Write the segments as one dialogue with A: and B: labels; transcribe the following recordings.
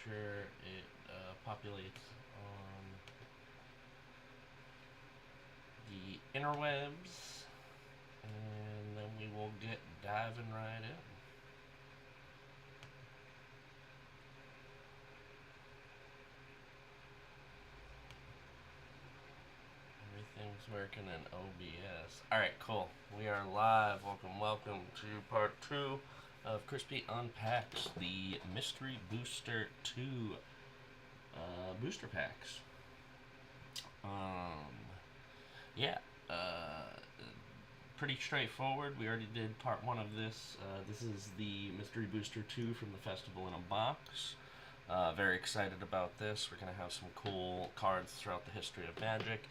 A: sure it populates on the interwebs, and then we will get diving right in. Everything's working in OBS. Alright, cool. We are live. Welcome to part 2 of Chrispy Unpacks, the Mystery Booster 2 booster packs. Yeah, pretty straightforward. We already did part 1 of this. This is the Mystery Booster 2 from the festival in a box. Very excited about this. We're going to have some cool cards throughout the history of Magic.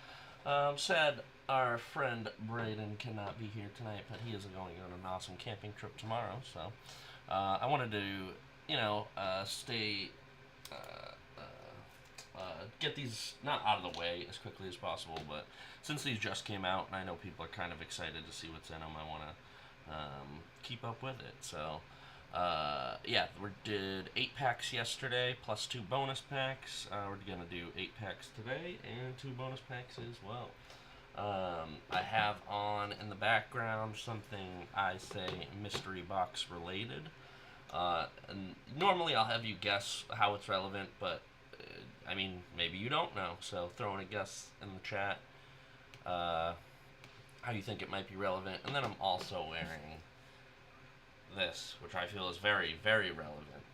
A: Sad our friend Braden cannot be here tonight, but he is going on an awesome camping trip tomorrow. So I wanted to, stay, get these not out of the way as quickly as possible. But since these just came out, and I know people are kind of excited to see what's in them, I want to keep up with it. So. Yeah, we did 8 packs yesterday, plus 2 bonus packs. We're going to do 8 packs today, and 2 bonus packs as well. I have on in the background something I say mystery box related. And normally I'll have you guess how it's relevant, but, maybe you don't know. So throw in a guess in the chat how you think it might be relevant. And then I'm also wearing this, which I feel is very, very relevant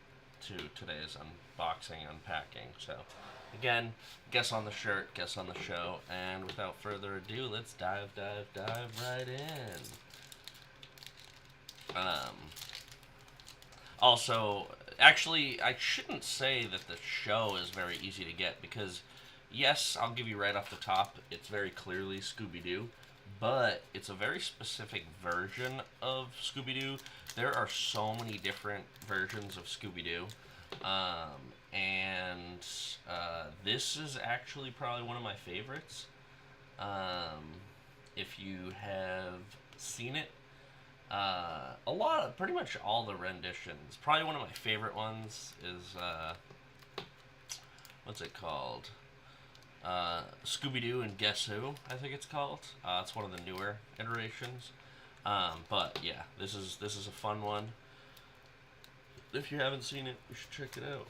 A: to today's unboxing, unpacking. So, again, guess on the shirt, guess on the show, and without further ado, let's dive right in. Also, actually, I shouldn't say that the show is very easy to get, because, yes, I'll give you right off the top, it's very clearly Scooby-Doo, but it's a very specific version of Scooby-Doo. There are so many different versions of Scooby-Doo, and this is actually probably one of my favorites. If you have seen it, pretty much all the renditions. Probably one of my favorite ones is, what's it called? Scooby-Doo and Guess Who, I think it's called. It's one of the newer iterations. But yeah, this is a fun one. If you haven't seen it, you should check it out.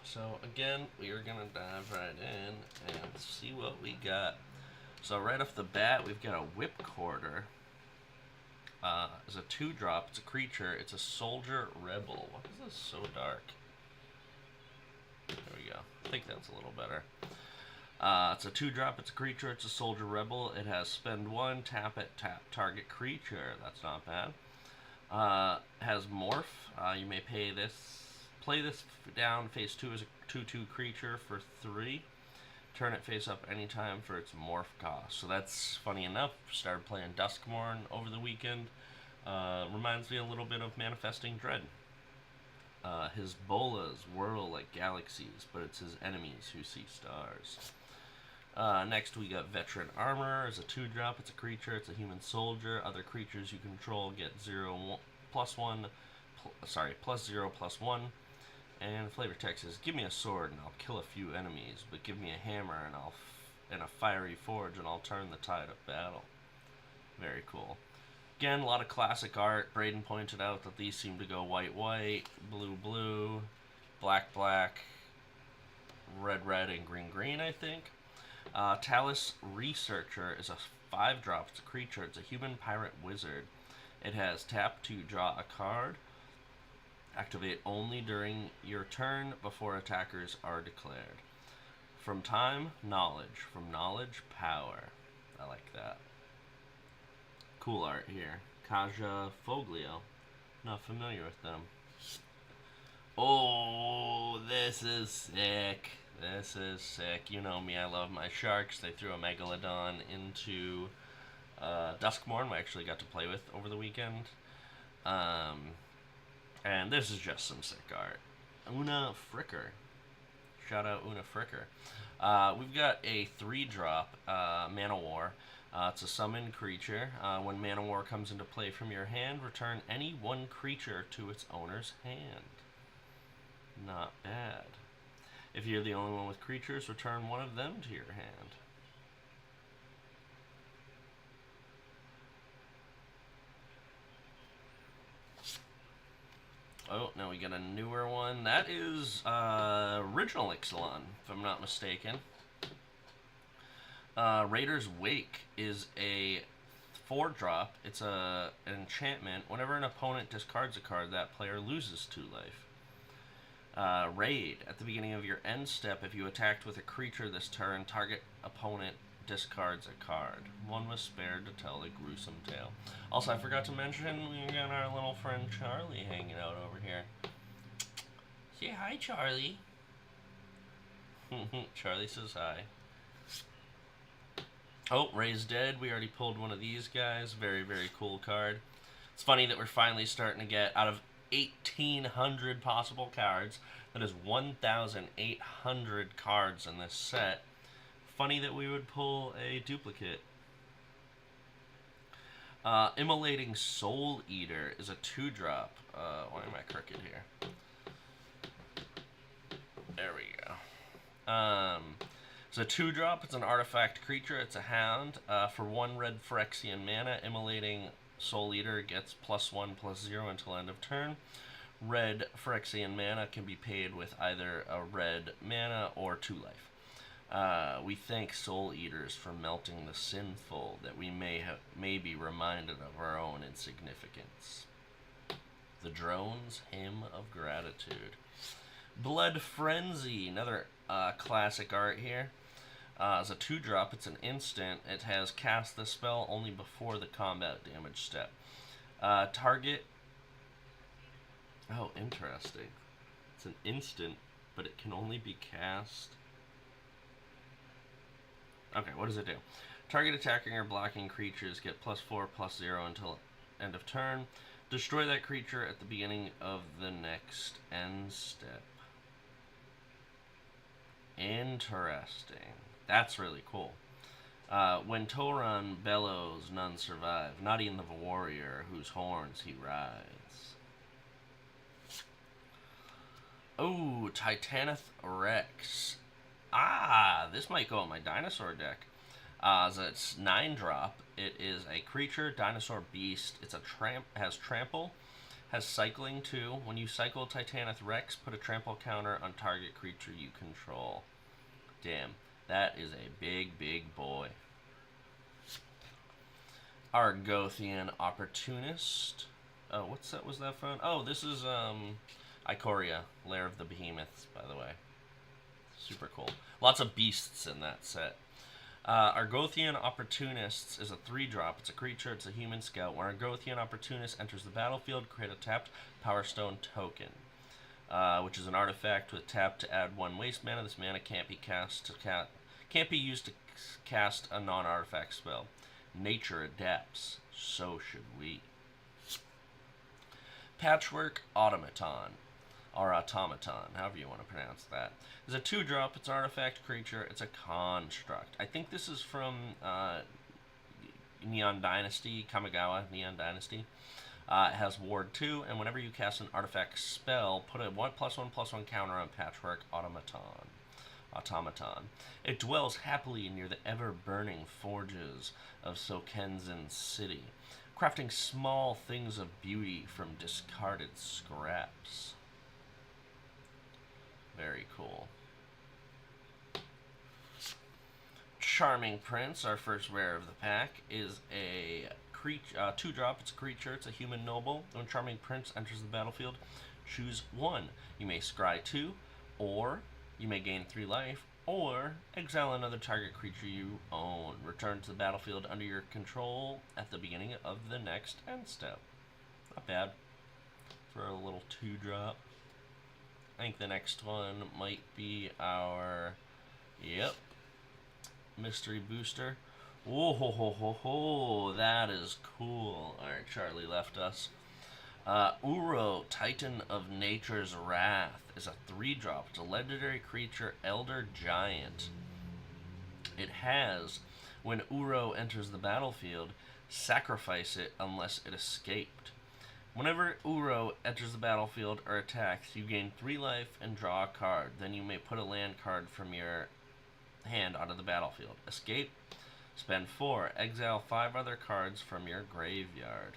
A: So again, we are gonna dive right in and see what we got. So right off the bat, we've got a Whipcorder. It's a 2-drop. It's a creature. It's a Soldier Rebel. Why is this so dark? There we go. I think that's a little better. It's a 2-drop, it's a creature, it's a Soldier Rebel. It has spend 1, tap it, tap target creature. That's not bad. Has Morph. You may play this down face 2 as a 2/2 creature for 3. Turn it face up anytime for its Morph cost. So that's funny enough. Started playing Duskmourn over the weekend. Reminds me a little bit of Manifesting Dread. His bolas whirl like galaxies, but it's his enemies who see stars. Next we got Veteran Armor. It's a 2-drop, it's a creature, it's a human soldier. Other creatures you control get +0/+1. And flavor text is, give me a sword and I'll kill a few enemies, but give me a hammer and a fiery forge and I'll turn the tide of battle. Very cool. Again, a lot of classic art. Braden pointed out that these seem to go white, blue, black, red, and green, I think. Talus Researcher is a 5-drop. It's a creature. It's a human pirate wizard. It has tap to draw a card. Activate only during your turn before attackers are declared. From time, knowledge. From knowledge, power. I like that. Cool art here. Kaja Foglio. Not familiar with them. Oh, this is sick. This is sick. You know me, I love my sharks. They threw a Megalodon into Duskmourn, I actually got to play with over the weekend. And this is just some sick art. Una Fricker. Shout out Una Fricker. We've got a 3-drop Mana War. It's a summon creature. When Mana War comes into play from your hand, return any one creature to its owner's hand. Not bad. If you're the only one with creatures, return one of them to your hand. Oh, now we get a newer one. That is original Ixalan, if I'm not mistaken. Raider's Wake is a 4-drop. It's an enchantment. Whenever an opponent discards a card, that player loses 2 life. Raid. At the beginning of your end step, if you attacked with a creature this turn, target opponent discards a card. One was spared to tell a gruesome tale. Also, I forgot to mention, we got our little friend Charlie hanging out over here. Say hi, Charlie. Charlie says hi. Oh, Ray's dead. We already pulled one of these guys. Very, very cool card. It's funny that we're finally starting to get, out of 1,800 possible cards, that is 1,800 cards in this set. Funny that we would pull a duplicate. Immolating Soul Eater is a 2-drop. Why am I crooked here? There we go. It's a 2-drop. It's an artifact creature. It's a hound. For 1 red Phyrexian mana, Immolating Soul Eater gets +1/+0 until end of turn. Red Phyrexian mana can be paid with either a red mana or 2 life. We thank Soul Eaters for melting the sinful, that we may be reminded of our own insignificance. The Drone's Hymn of Gratitude. Blood Frenzy, another classic art here. It's a 2-drop. It's an instant. It has cast the spell only before the combat damage step. Target. Oh, interesting. It's an instant, but it can only be cast. Okay, what does it do? Target attacking or blocking creatures get +4/+0 until end of turn. Destroy that creature at the beginning of the next end step. Interesting. That's really cool. When Toran bellows, none survive, not even the warrior whose horns he rides. Oh, Titanith Rex. This might go on my dinosaur deck. It's 9-drop. It is a creature, dinosaur beast. It's has trample, has cycling too. When you cycle Titanith Rex, put a trample counter on target creature you control. Damn, that is a big, big boy. Argothian Opportunist. Oh, what set was that from? Oh, this is Ikoria, Lair of the Behemoths, by the way. Super cool. Lots of beasts in that set. Argothian Opportunists is a 3-drop. It's a creature. It's a human scout. When Argothian Opportunist enters the battlefield, create a tapped Power Stone token, which is an artifact with tap to add 1 waste mana. This mana can't be used to cast a non-artifact spell. Nature adapts. So should we. Patchwork Automaton. Or Automaton, however you want to pronounce that. It's a 2-drop. It's an artifact creature. It's a construct. I think this is from Neon Dynasty, Kamigawa Neon Dynasty. It has Ward 2, and whenever you cast an artifact spell, put a 1/1/1 counter on Patchwork Automaton. It dwells happily near the ever-burning forges of Sokenzen City, crafting small things of beauty from discarded scraps. Very cool. Charming Prince, our first rare of the pack, is a 2-drop. It's a creature. It's a human noble. When Charming Prince enters the battlefield, choose 1. You may scry 2, or you may gain 3 life, or exile another target creature you own. Return to the battlefield under your control at the beginning of the next end step. Not bad for a little 2-drop. I think the next one might be our, mystery booster. Whoa, ho, ho, ho, ho, that is cool. Alright, Charlie left us. Uro, Titan of Nature's Wrath, is a 3-drop. It's a legendary creature, Elder Giant. It has When Uro enters the battlefield, sacrifice it unless it escaped. Whenever Uro enters the battlefield or attacks, you gain 3 life and draw a card. Then you may put a land card from your hand onto the battlefield. Escape, spend 4, exile 5 other cards from your graveyard.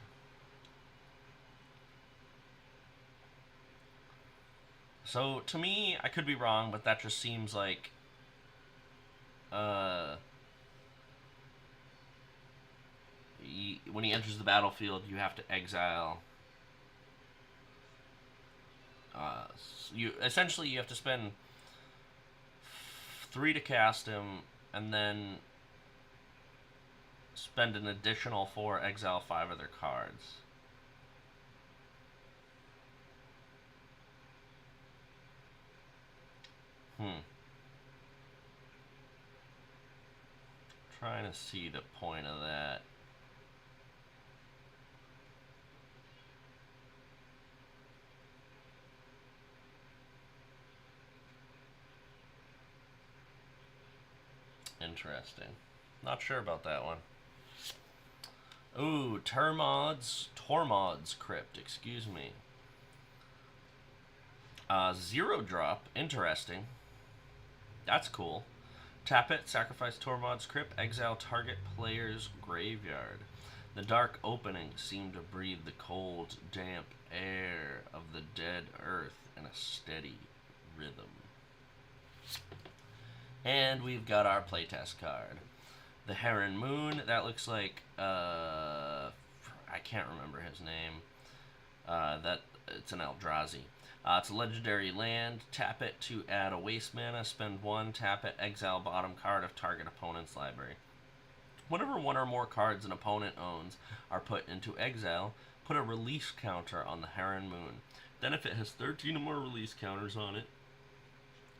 A: So, to me, I could be wrong, but that just seems like when he enters the battlefield, you have to exile. You have to spend 3 to cast him, and then spend an additional 4, exile 5 other cards. Trying to see the point of that. Interesting. Not sure about that one. Ooh, Tormod's Crypt, excuse me. 0 drop, interesting. That's cool. Tap it, sacrifice Tormod's Crypt, exile target player's graveyard. The dark openings seem to breathe the cold, damp air of the dead earth in a steady rhythm. And we've got our playtest card. The Heron Moon, that looks like, I can't remember his name. It's an Eldrazi. It's a legendary land. Tap it to add a waste mana. Spend 1. Tap it. Exile bottom card of target opponent's library. Whenever 1 or more cards an opponent owns are put into exile, put a release counter on the Heron Moon. Then if it has 13 or more release counters on it,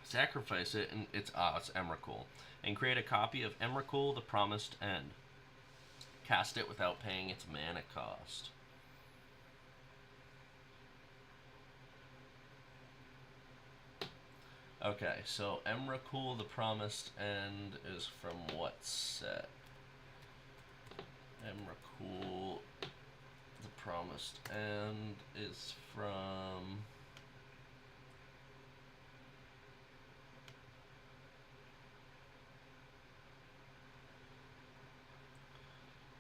A: sacrifice it, and it's Emrakul. And create a copy of Emrakul, the Promised End. Cast it without paying its mana cost. Okay, so Emrakul, the Promised End is from what set? Emrakul, the Promised End is from...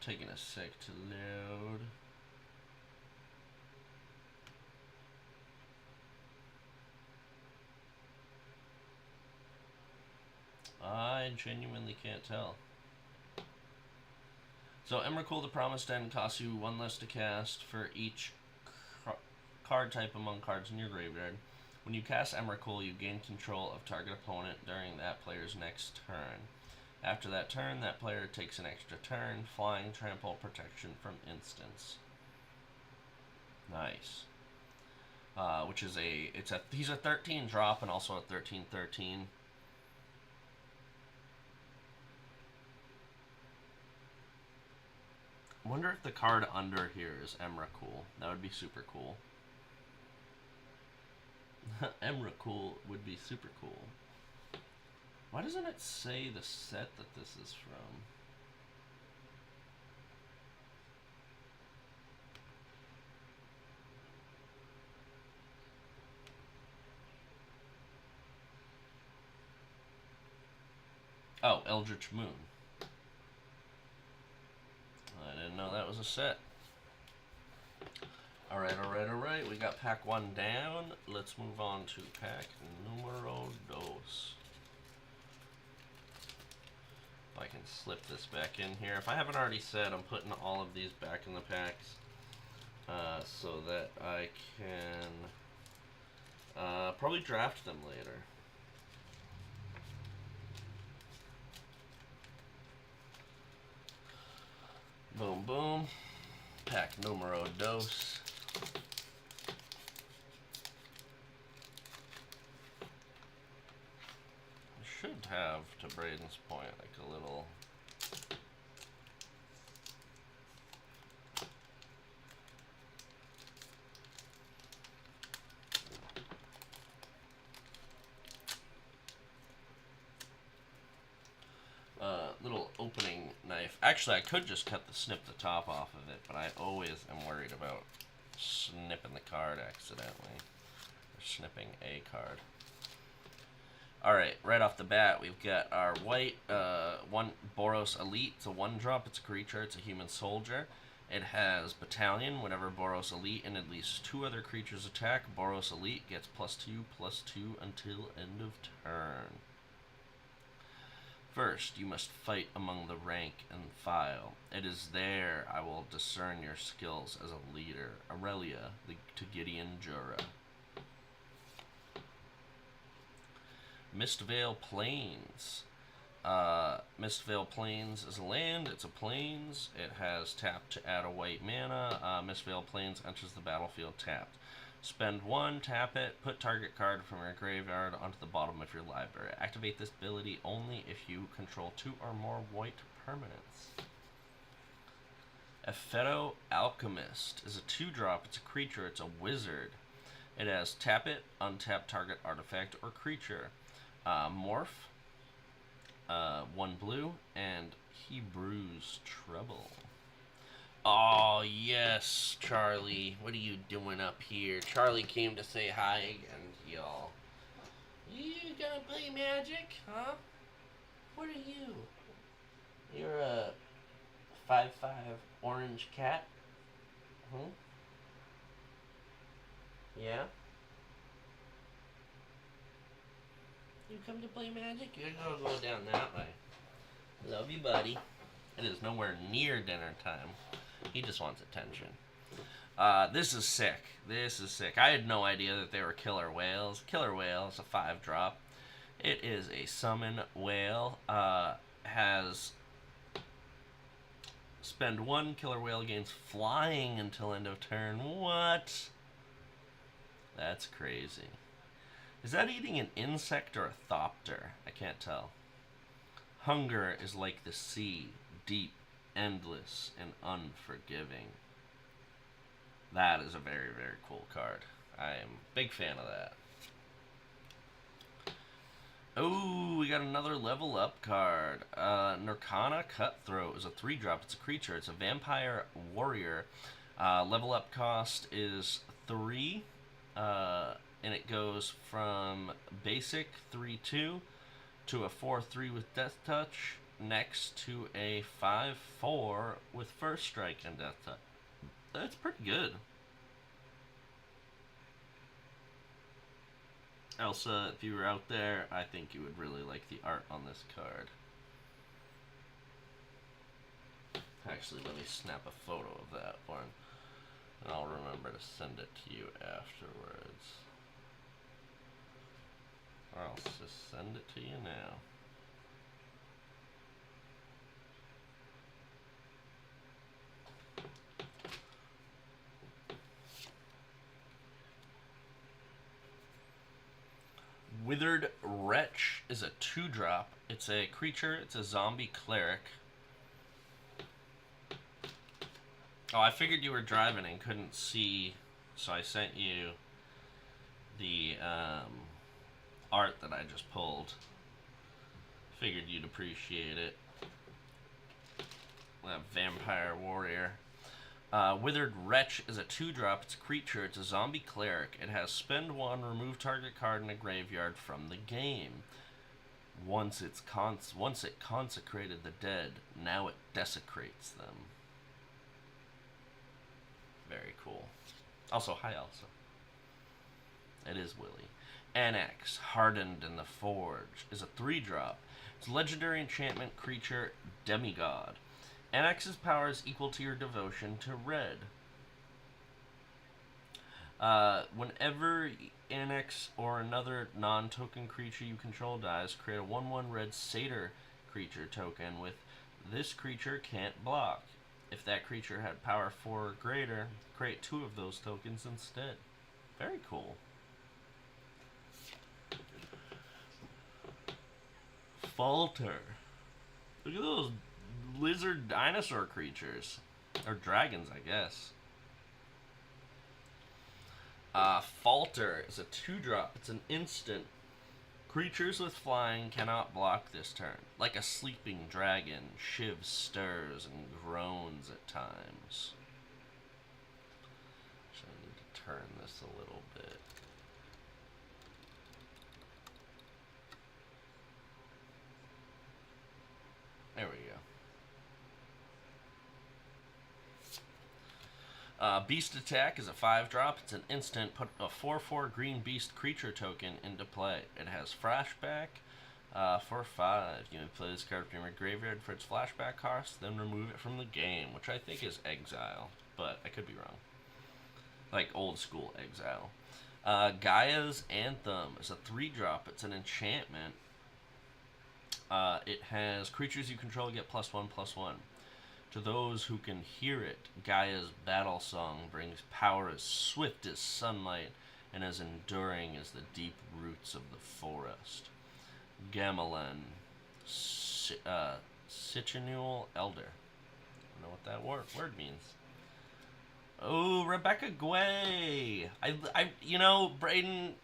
A: Taking a sec to load. I genuinely can't tell. So Emrakul, the Promised End costs you 1 less to cast for each card type among cards in your graveyard. When you cast Emrakul, you gain control of target opponent during that player's next turn. After that turn, that player takes an extra turn, flying, trample, protection from instants. Nice. Which is he's a 13 drop and also a 13/13. I wonder if the card under here is Emrakul. That would be super cool. Emrakul would be super cool. Why doesn't it say the set that this is from? Oh, Eldritch Moon. I didn't know that was a set. Alright. We got pack 1 down. Let's move on to pack numero dos. If I can slip this back in here. If I haven't already said, I'm putting all of these back in the packs so that I can probably draft them later. Boom, boom. Pack numero dos. Should have, to Braden's point, like a little... little opening knife. Actually, I could just snip the top off of it, but I always am worried about snipping the card accidentally. Or snipping a card. Alright, right off the bat, we've got our white, one Boros Elite. It's a 1-drop, it's a creature, it's a human soldier. It has Battalion. Whenever Boros Elite and at least 2 other creatures attack, Boros Elite gets +2/+2 until end of turn. First, you must fight among the rank and file. It is there I will discern your skills as a leader. Aurelia, the Gideon Jura. Mistvale Plains. Mistvale Plains is a land. It's a plains. It has tapped to add a white mana. Mistvale Plains enters the battlefield tapped. Spend 1, tap it, put target card from your graveyard onto the bottom of your library. Activate this ability only if you control 2 or more white permanents. Epheto Alchemist is a 2-drop. It's a creature. It's a wizard. It has tap it, untap target artifact or creature. Morph, 1 blue, and he brews trouble. Oh, yes, Charlie. What are you doing up here? Charlie came to say hi again, y'all. You gonna play Magic, huh? What are you? You're a 5/5 orange cat? Yeah? You come to play Magic? You're gonna go down that way. Love you, buddy. It is nowhere near dinner time. He just wants attention. This is sick. This is sick. I had no idea that they were killer whales. Killer whale is a 5-drop. It is a summon whale. Has spend 1 killer whale gains flying until end of turn. What? That's crazy. Is that eating an insect or a thopter? I can't tell. Hunger is like the sea, deep, endless, and unforgiving. That is a very, very cool card. I am a big fan of that. Oh, we got another level up card. Nurkana Cutthroat is a 3-drop. It's a creature. It's a vampire warrior. Level up cost is 3. And it goes from basic 3/2 to a 4/3 with Death Touch, next to a 5/4 with First Strike and Death Touch. That's pretty good. Elsa, if you were out there, I think you would really like the art on this card. Actually, let me snap a photo of that one, and I'll remember to send it to you afterwards. Or I'll just send it to you now. Withered Wretch is a 2-drop. It's a creature. It's a zombie cleric. Oh, I figured you were driving and couldn't see, so I sent you the art that I just pulled. Figured you'd appreciate it. That vampire warrior. Withered Wretch is a 2-drop. It's a creature. It's a zombie cleric. It has spend 1, remove target card in a graveyard from the game. Once it consecrated the dead, now it desecrates them. Very cool. Also, hi Elsa. It is Willie. Annex, Hardened in the Forge, is a 3-drop. It's a legendary enchantment creature, demigod. Annex's power is equal to your devotion to red. Whenever Annex or another non-token creature you control dies, create a 1/1 red satyr creature token with this creature can't block. If that creature had power 4 or greater, create 2 of those tokens instead. Very cool. Falter. Look at those lizard dinosaur creatures. Or dragons, I guess. Falter is a 2-drop. It's an instant Creatures with flying cannot block this turn. Like a sleeping dragon, Shiv stirs and groans at times. So I need to turn this a little bit. There we go. Beast Attack is a 5-drop. It's an instant. Put a 4/4 green beast creature token into play. It has flashback for 5. You may play this card from your graveyard for its flashback cost, then remove it from the game, which I think is exile, but I could be wrong. Like old school exile. Gaia's Anthem is a 3-drop. It's an enchantment. It has creatures you control get +1/+1. To those who can hear it, Gaia's battle song brings power as swift as sunlight and as enduring as the deep roots of the forest. Gamelin, Citronul Elder. I don't know what that word means. Oh, Rebecca Gway. Brayden,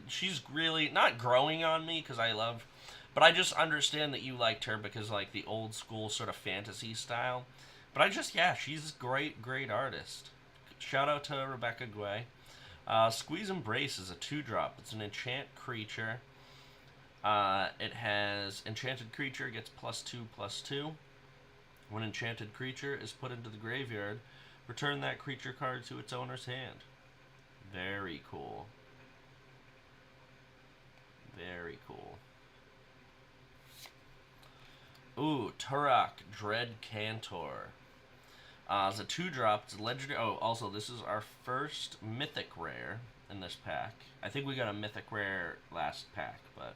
A: she's really not growing on me because I love. But I just understand that you liked her because, like, the old school sort of fantasy style. But she's a great artist. Shout out to Rebecca Gway. Squeeze Embrace is a 2-drop. It's an enchant creature. It has enchanted creature gets +2/+2. When enchanted creature is put into the graveyard, return that creature card to its owner's hand. Very cool. Very cool. Ooh, Turok, Dread Cantor. It's a 2-drop. It's a legendary. Oh, also, this is our first mythic rare in this pack. I think we got a mythic rare last pack, but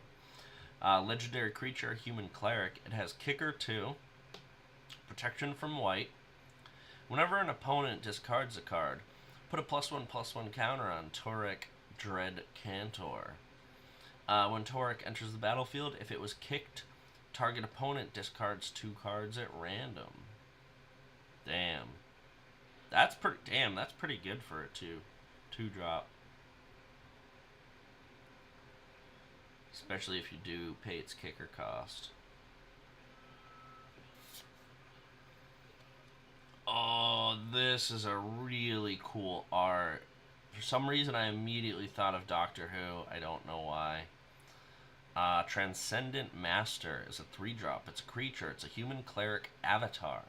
A: legendary creature, human cleric. It has kicker 2, protection from white. Whenever an opponent discards a card, put a +1/+1 counter on Turok, Dread Cantor. When Turok enters the battlefield, if it was kicked, target opponent discards 2 cards at random. Damn. That's pretty good for a 2-drop. Especially if you do pay its kicker cost. Oh, this is a really cool art. For some reason I immediately thought of Doctor Who. I don't know why. Transcendent Master is a 3-drop. It's a creature. It's a human cleric avatar.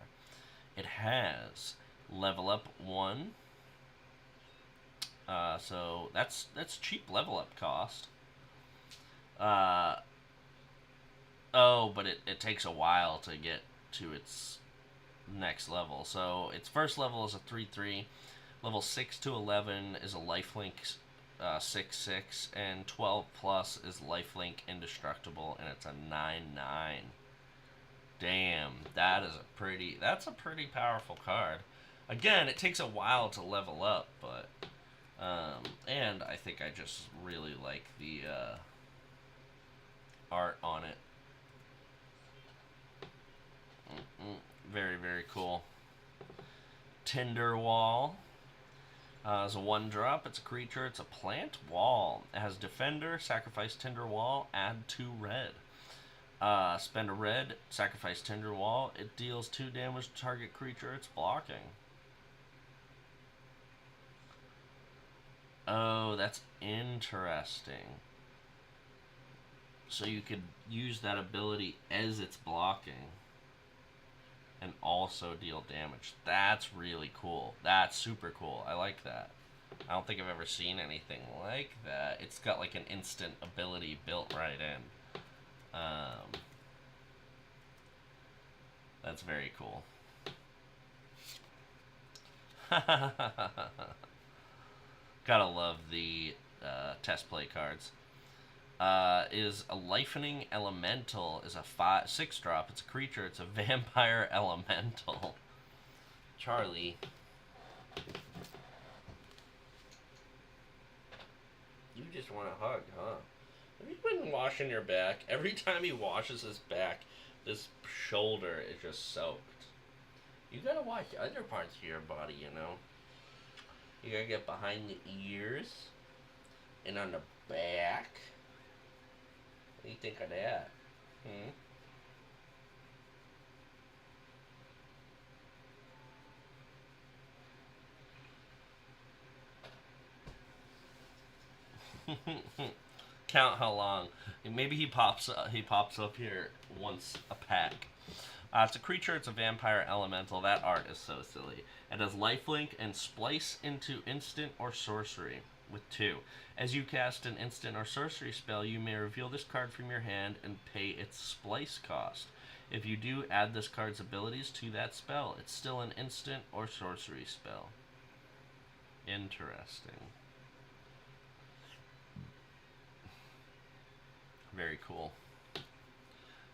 A: It has level up 1. So that's cheap level up cost. But it takes a while to get to its next level. So its first level is a 3/3. Level 6 to 11 is a lifelink 6/6, and 12+ is lifelink indestructible, and it's a 9/9. Damn, that's a pretty powerful card. Again, it takes a while to level up, but and I think I just really like the art on it. Very, very cool. Tinderwall. It's a 1-drop. It's a creature. It's a plant wall. It has defender, sacrifice Tinderwall, add 2 red. Spend a red, sacrifice Tinderwall. It deals 2 damage to target creature it's blocking. Oh, that's interesting. So you could use that ability as it's blocking and also deal damage. That's really cool. That's super cool. I like that. I don't think I've ever seen anything like that. It's got like an instant ability built right in. That's very cool. Gotta love the test play cards. Is a Lifening Elemental. Is a 6-drop. It's a creature. It's a vampire elemental. Charlie. You just want a hug, huh? Have you been washing your back? Every time he washes his back, this shoulder is just soaked. You gotta wash other parts of your body, you know? You gotta get behind the ears and on the back. you think of that? Hmm? Count how long. Maybe he pops. He pops up here once a pack. It's a creature. It's a vampire elemental. That art is so silly. It has lifelink and splice into instant or sorcery with 2. As you cast an instant or sorcery spell, you may reveal this card from your hand and pay its splice cost. If you do, add this card's abilities to that spell. It's still an instant or sorcery spell. Interesting. Very cool.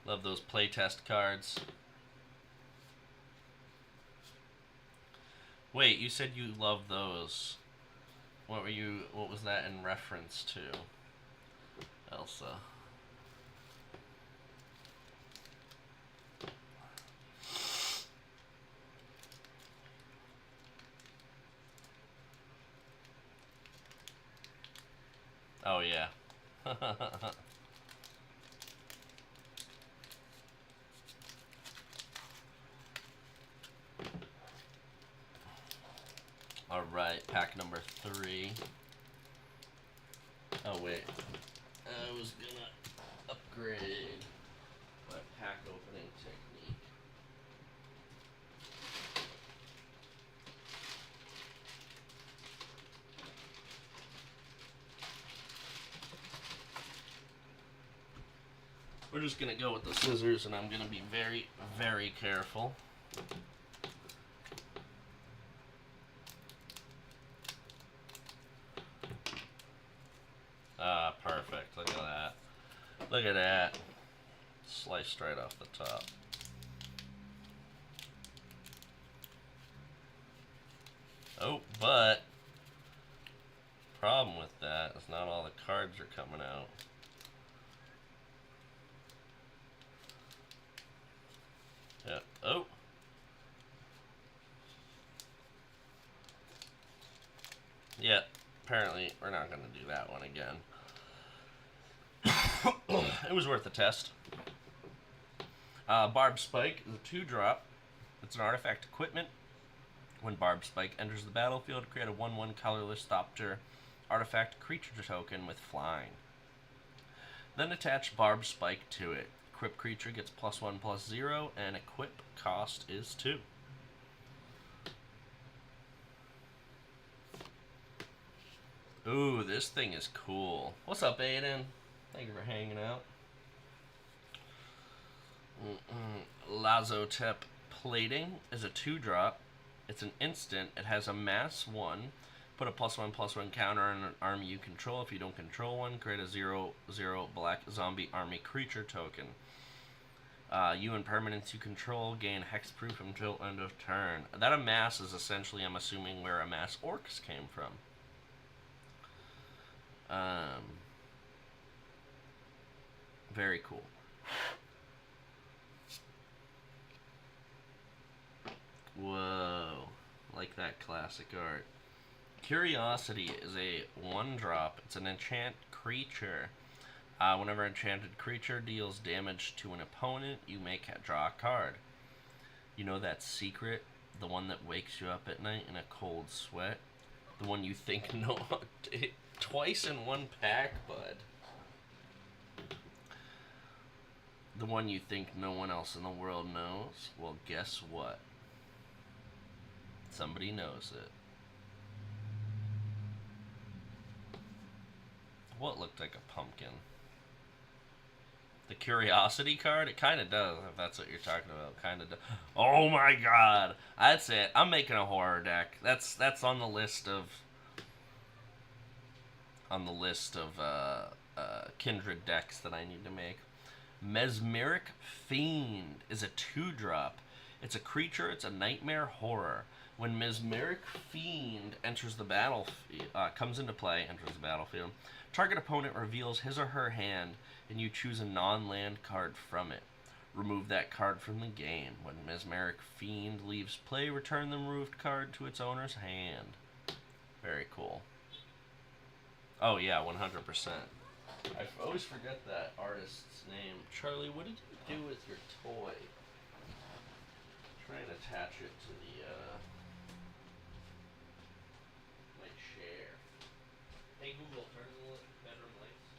A: Love those playtest cards. Wait, you said you love those. What was that in reference to? Elsa. Oh yeah. Alright, pack number 3. Oh wait. I was gonna upgrade my pack opening technique. We're just gonna go with the scissors, and I'm gonna be very, very careful. Ah, perfect. Look at that. Look at that. Sliced right off the top. Oh, but problem with that is not all the cards are coming out. Yeah. Oh. Yeah. Apparently, we're not going to do that one again. It was worth a test. Barb Spike is a 2-drop. It's an artifact equipment. When Barb Spike enters the battlefield, create a 1/1 colorless Thopter artifact creature token with flying. Then attach Barb Spike to it. Equip creature gets +1/+0, and equip cost is 2. Ooh, this thing is cool. What's up, Aiden? Thank you for hanging out. Lazotep Plating is a 2-drop. It's an instant. It has a mass 1. Put a +1/+1 counter on an army you control. If you don't control one, create a 0/0 black zombie army creature token. You and permanents you control gain hexproof until end of turn. That amass is essentially, I'm assuming, where amass orcs came from. Very cool. Whoa. Like that classic art. Curiosity is a 1-drop. It's an enchant creature. Whenever enchanted creature deals damage to an opponent, you may draw a card. You know that secret? The one that wakes you up at night in a cold sweat? The one you think no... Twice in one pack, bud. The one you think no one else in the world knows? Well, guess what? Somebody knows it. What looked like a pumpkin? The Curiosity card? It kind of does, if that's what you're talking about. Kind of does. Oh my god! That's it. I'm making a horror deck. That's on the list of... kindred decks that I need to make. Mesmeric Fiend is a 2-drop. It's a creature. It's a nightmare horror. When Mesmeric Fiend enters the battlefield, comes into play, enters the battlefield, target opponent reveals his or her hand, and you choose a non-land card from it. Remove that card from the game. When Mesmeric Fiend leaves play, return the removed card to its owner's hand. Very cool. Oh yeah, 100%. I always forget that artist's name. Charlie, what did you do with your toy? Try and attach it to the my chair. Hey Google, turn the bedroom lights.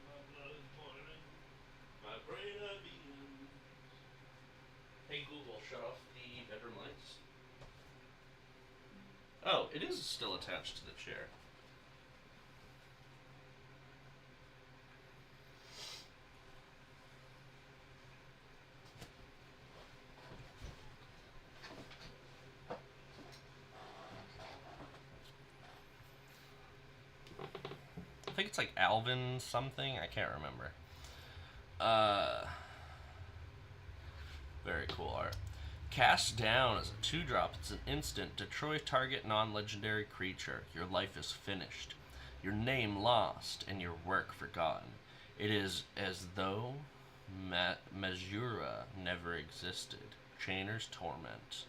A: My blood is boiling. My brain is beating. Hey Google, shut off the bedroom lights. Oh, it is still attached to the chair. I think it's like Alvin something. I can't remember. Very cool art. Cast down as a 2-drop. It's an instant. Destroy target non-legendary creature. Your life is finished. Your name lost and your work forgotten. It is as though Mazura never existed. Chainer's Torment.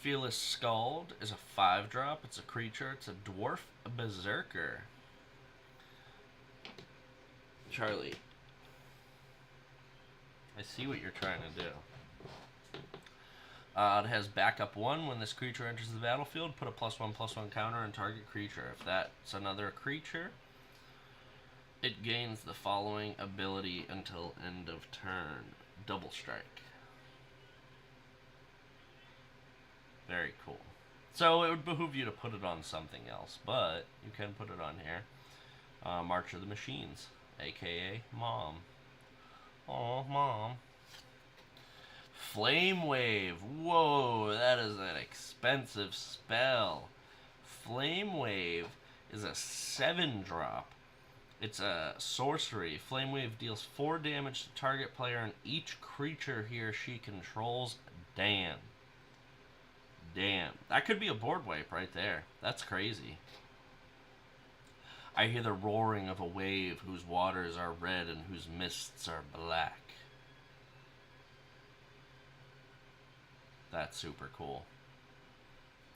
A: Fearless Scald is a 5-drop. It's a creature. It's a dwarf berserker. Charlie, I see what you're trying to do. It has backup 1. When this creature enters the battlefield, put a +1/+1 counter on target creature. If that's another creature, it gains the following ability until end of turn. Double Strike. Very cool. So it would behoove you to put it on something else, but you can put it on here. March of the Machines, aka Mom. Oh, Mom. Flame Wave. Whoa, that is an expensive spell. Flame Wave is a 7-drop. It's a sorcery. Flame Wave deals 4 damage to target player and each creature he or she controls. Damn. Damn. That could be a board wipe right there. That's crazy. I hear the roaring of a wave whose waters are red and whose mists are black. That's super cool.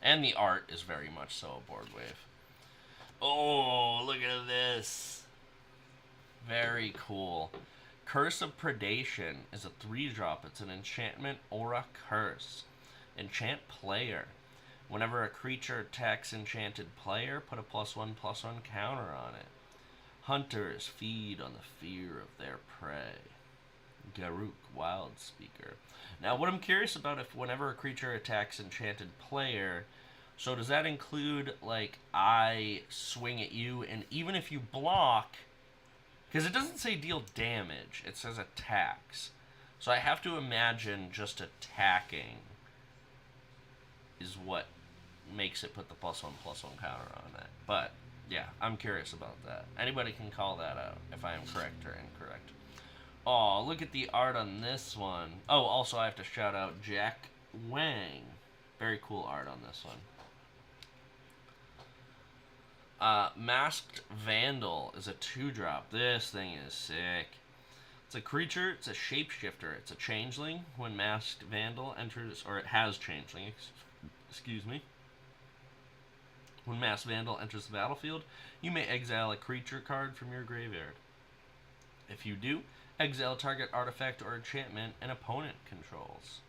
A: And the art is very much so a board wave. Oh, look at this. Very cool. Curse of Predation is a 3-drop. It's an enchantment aura curse. Enchant player. Whenever a creature attacks enchanted player, put a +1/+1 counter on it. Hunters feed on the fear of their prey. Garruk, Wild Speaker. Now, what I'm curious about, if whenever a creature attacks enchanted player, so does that include, like, I swing at you, and even if you block, because it doesn't say deal damage, it says attacks. So I have to imagine just attacking is what makes it put the +1/+1 counter on it. But, yeah, I'm curious about that. Anybody can call that out if I am correct or incorrect. Oh, look at the art on this one. Oh, also I have to shout out Jack Wang. Very cool art on this one. Masked Vandal is a 2-drop. This thing is sick. It's a creature. It's a shapeshifter. It's a changeling. When Masked Vandal enters, or it has changeling, excuse me. When Masked Vandal enters the battlefield, you may exile a creature card from your graveyard. If you do, exile target artifact or enchantment an opponent controls.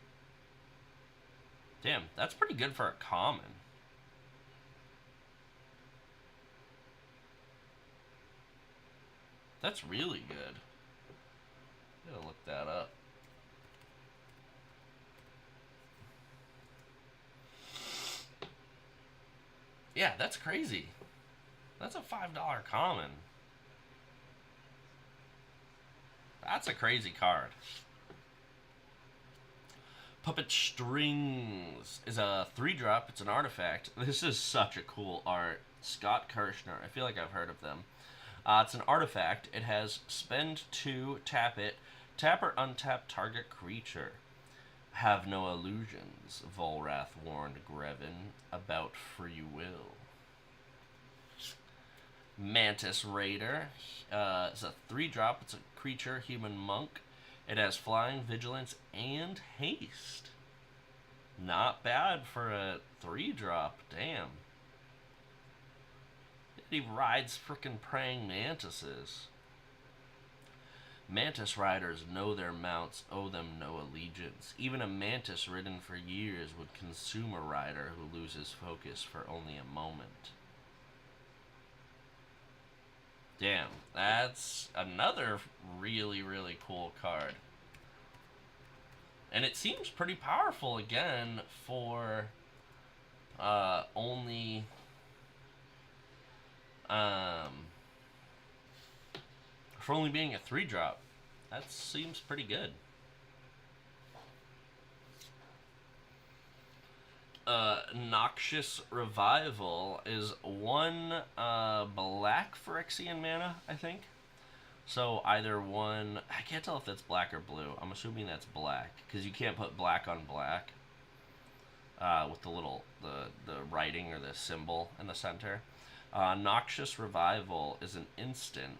A: Damn, that's pretty good for a common. That's really good. Gotta look that up. Yeah, that's crazy. That's a $5 common. That's a crazy card. Puppet Strings is a 3-drop. It's an artifact. This is such a cool art. Scott Kirshner. I feel like I've heard of them. It's an artifact. It has spend 2, tap it, tap or untap target creature. Have no illusions. Volrath warned Grevin about free will. Mantis Raider. It's a 3-drop. It's a creature, human monk. It has flying, vigilance, and haste. Not bad for a 3-drop. Damn. He rides frickin' praying mantises. Mantis riders know their mounts owe them no allegiance. Even a mantis ridden for years would consume a rider who loses focus for only a moment. Damn, that's another really, really cool card. And it seems pretty powerful again for only being a 3-drop. That seems pretty good. Noxious Revival is 1 black Phyrexian mana, I think. So either one, I can't tell if that's black or blue. I'm assuming that's black because you can't put black on black with the little the writing or the symbol in the center. Noxious Revival is an instant.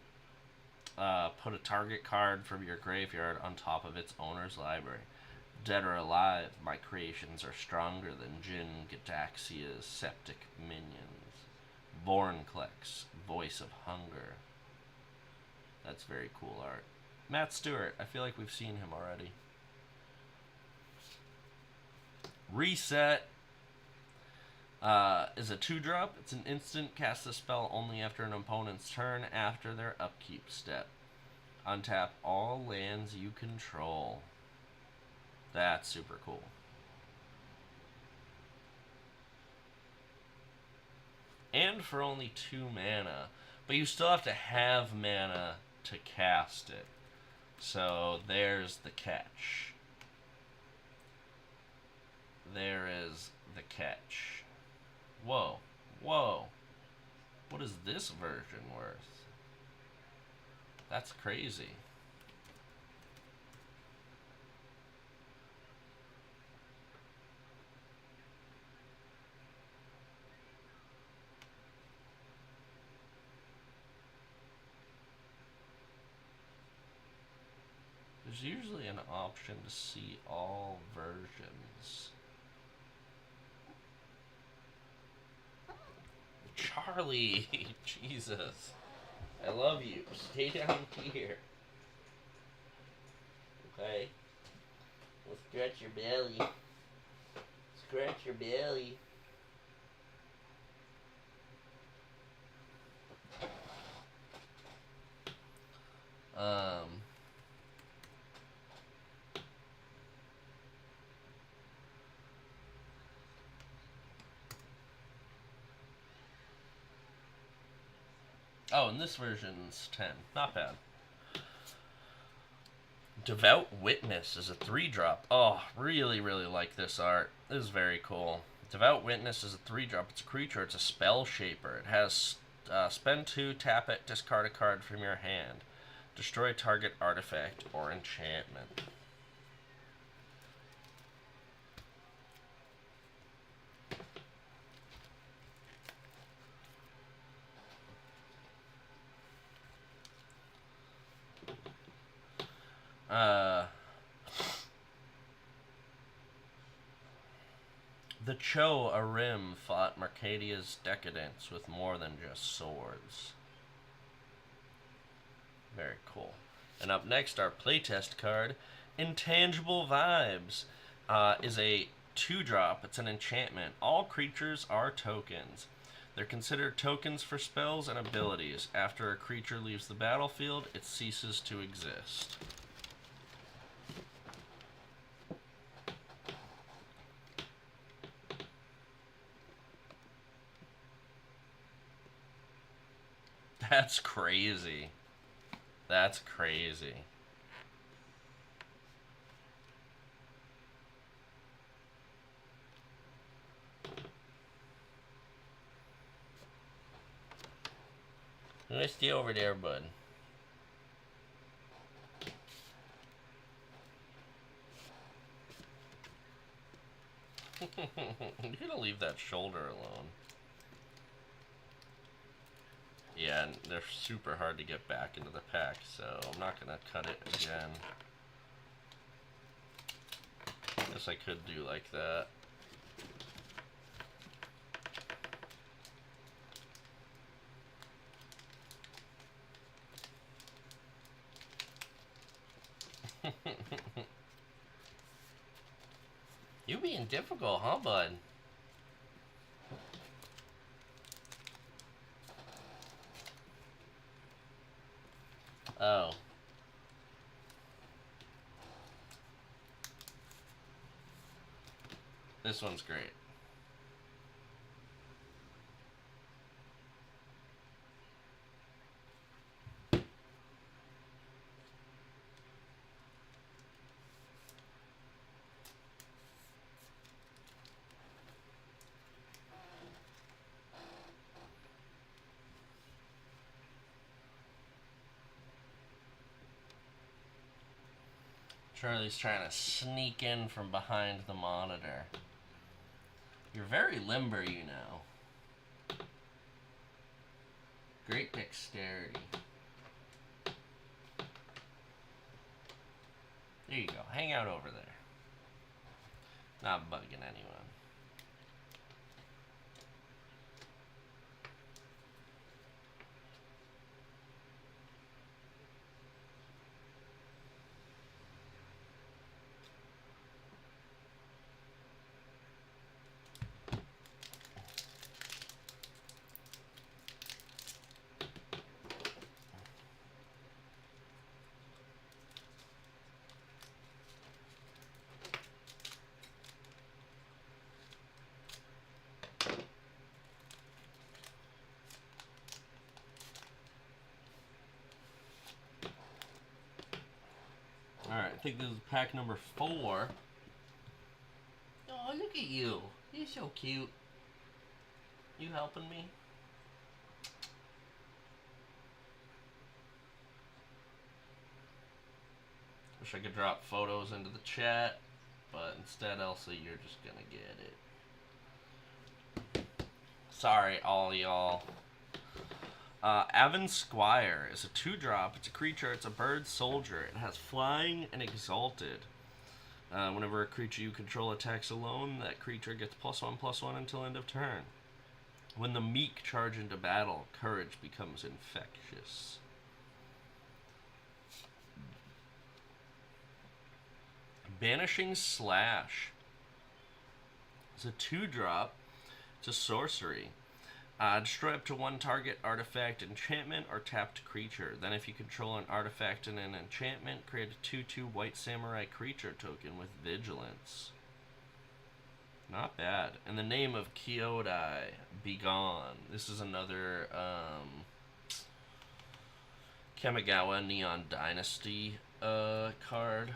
A: Put a target card from your graveyard on top of its owner's library. Dead or alive, my creations are stronger than Jin Gataxia's septic minions. Vorinclex, Voice of Hunger. That's very cool art. Matt Stewart, I feel like we've seen him already. Reset is a 2-drop. It's an instant. Cast the spell only after an opponent's turn after their upkeep step. Untap all lands you control. That's super cool. And for only 2 mana. But you still have to have mana to cast it. So there's the catch. There is the catch. Whoa. Whoa. What is this version worth? That's crazy. There's usually an option to see all versions. Charlie, Jesus. I love you. Stay down here. Okay? We'll scratch your belly. Scratch your belly. Oh, and this version's 10. Not bad. Devout Witness is a 3-drop. Oh, really, really like this art. This is very cool. Devout Witness is a 3-drop. It's a creature. It's a spell shaper. It has spend 2, tap it, discard a card from your hand. Destroy target artifact or enchantment. The Cho Arim fought Mercadia's decadence with more than just swords. Very cool. And up next, our playtest card, Intangible Vibes, is a 2-drop. It's an enchantment. All creatures are tokens. They're considered tokens for spells and abilities. After a creature leaves the battlefield, it ceases to exist. That's crazy. That's crazy. Let's stay over there, bud. You're gonna leave that shoulder alone. Yeah, and they're super hard to get back into the pack, so I'm not going to cut it again. Guess I could do like that. You being difficult, huh, bud? Oh. This one's great. Charlie's trying to sneak in from behind the monitor. You're very limber, you know. Great dexterity. There you go. Hang out over there. Not bugging anyone. Alright, I think this is pack number 4. Oh, look at you. You're so cute. You helping me? Wish I could drop photos into the chat, but instead, Elsa, you're just gonna get it. Sorry, all y'all. Avon Squire is a 2-drop. It's a creature. It's a bird soldier. It has flying and exalted. Whenever a creature you control attacks alone, that creature gets +1/+1 until end of turn. When the meek charge into battle, courage becomes infectious. Banishing Slash. It's a 2-drop. It's a sorcery. Destroy up to 1 target artifact, enchantment, or tapped creature. Then if you control an artifact and an enchantment, create a 2/2 white samurai creature token with vigilance. Not bad. In the name of Kyodai, Begone. This is another Kamigawa Neon Dynasty card.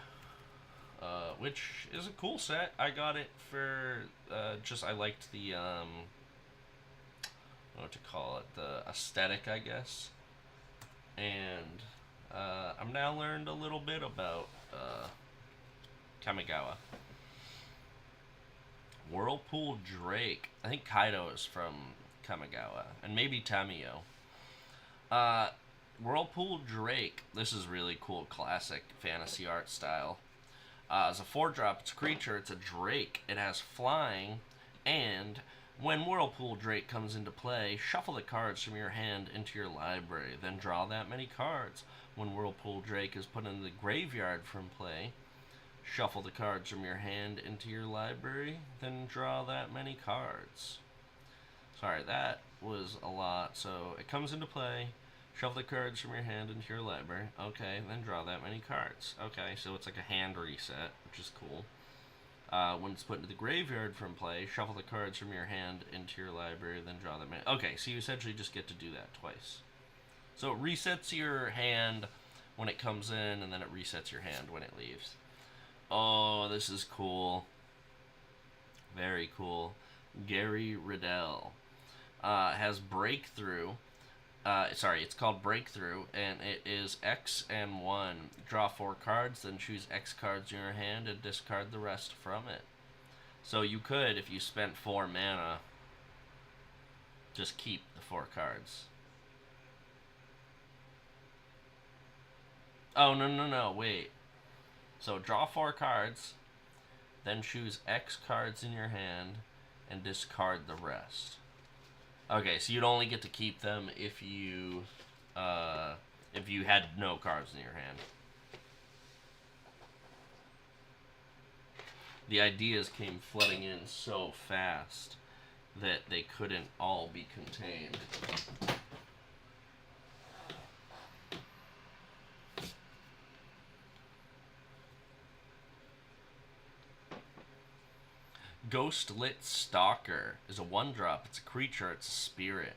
A: Which is a cool set. I got it for I liked the what to call it, the aesthetic, I guess. And I've now learned a little bit about Kamigawa. Whirlpool Drake. I think Kaido is from Kamigawa, and maybe Tamiyo. Whirlpool Drake. This is really cool, classic fantasy art style. It's a 4-drop. It's a creature. It's a drake. It has flying, and when Whirlpool Drake comes into play, shuffle the cards from your hand into your library, then draw that many cards. When Whirlpool Drake is put in the graveyard from play, shuffle the cards from your hand into your library, then draw that many cards. Sorry, that was a lot. So it comes into play, shuffle the cards from your hand into your library. Okay, then draw that many cards. Okay, so it's like a hand reset, which is cool. When it's put into the graveyard from play, shuffle the cards from your hand into your library, then draw them in. Okay, so you essentially just get to do that twice. So it resets your hand when it comes in, and then it resets your hand when it leaves. Oh, this is cool. Very cool. Gary Riddell has Breakthrough. It's called Breakthrough, and it is X and 1. Draw 4 cards, then choose X cards in your hand and discard the rest from it. So you could, if you spent 4 mana, just keep the 4 cards. Oh, no, no, no, wait. So draw 4 cards, then choose X cards in your hand, and discard the rest. Okay, so you'd only get to keep them if you had no cards in your hand. The ideas came flooding in so fast that they couldn't all be contained. Ghostlit Stalker is a 1-drop. It's a creature. It's a spirit.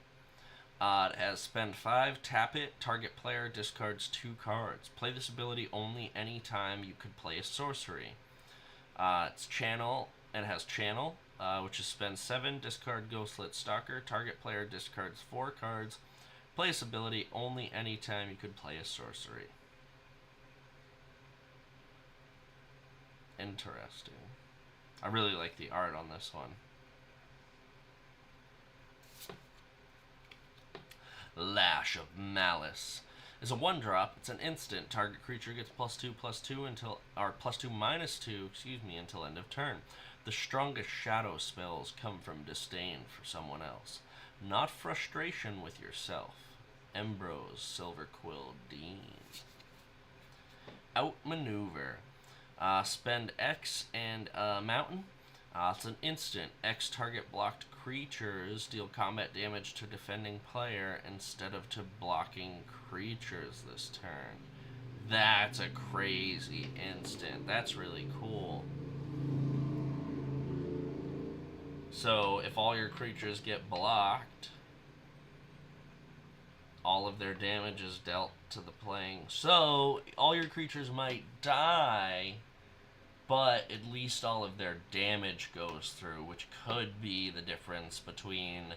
A: It has spend 5, tap it, target player discards 2 cards. Play this ability only anytime you could play a sorcery. It's channel, and it has channel, which is spend 7, discard Ghostlit Stalker, target player discards 4 cards. Play this ability only anytime you could play a sorcery. Interesting. I really like the art on this one. Lash of Malice is a 1-drop. It's an instant. Target creature gets +2/+2 until, or +2/-2, until end of turn. The strongest shadow spells come from disdain for someone else, not frustration with yourself. Ambrose Silverquill Dean. Outmaneuver. Spend X and Mountain. It's an instant. X target blocked creatures deal combat damage to defending player instead of to blocking creatures this turn. That's a crazy instant. That's really cool. So if all your creatures get blocked, all of their damage is dealt to the playing. So all your creatures might die, but at least all of their damage goes through, which could be the difference between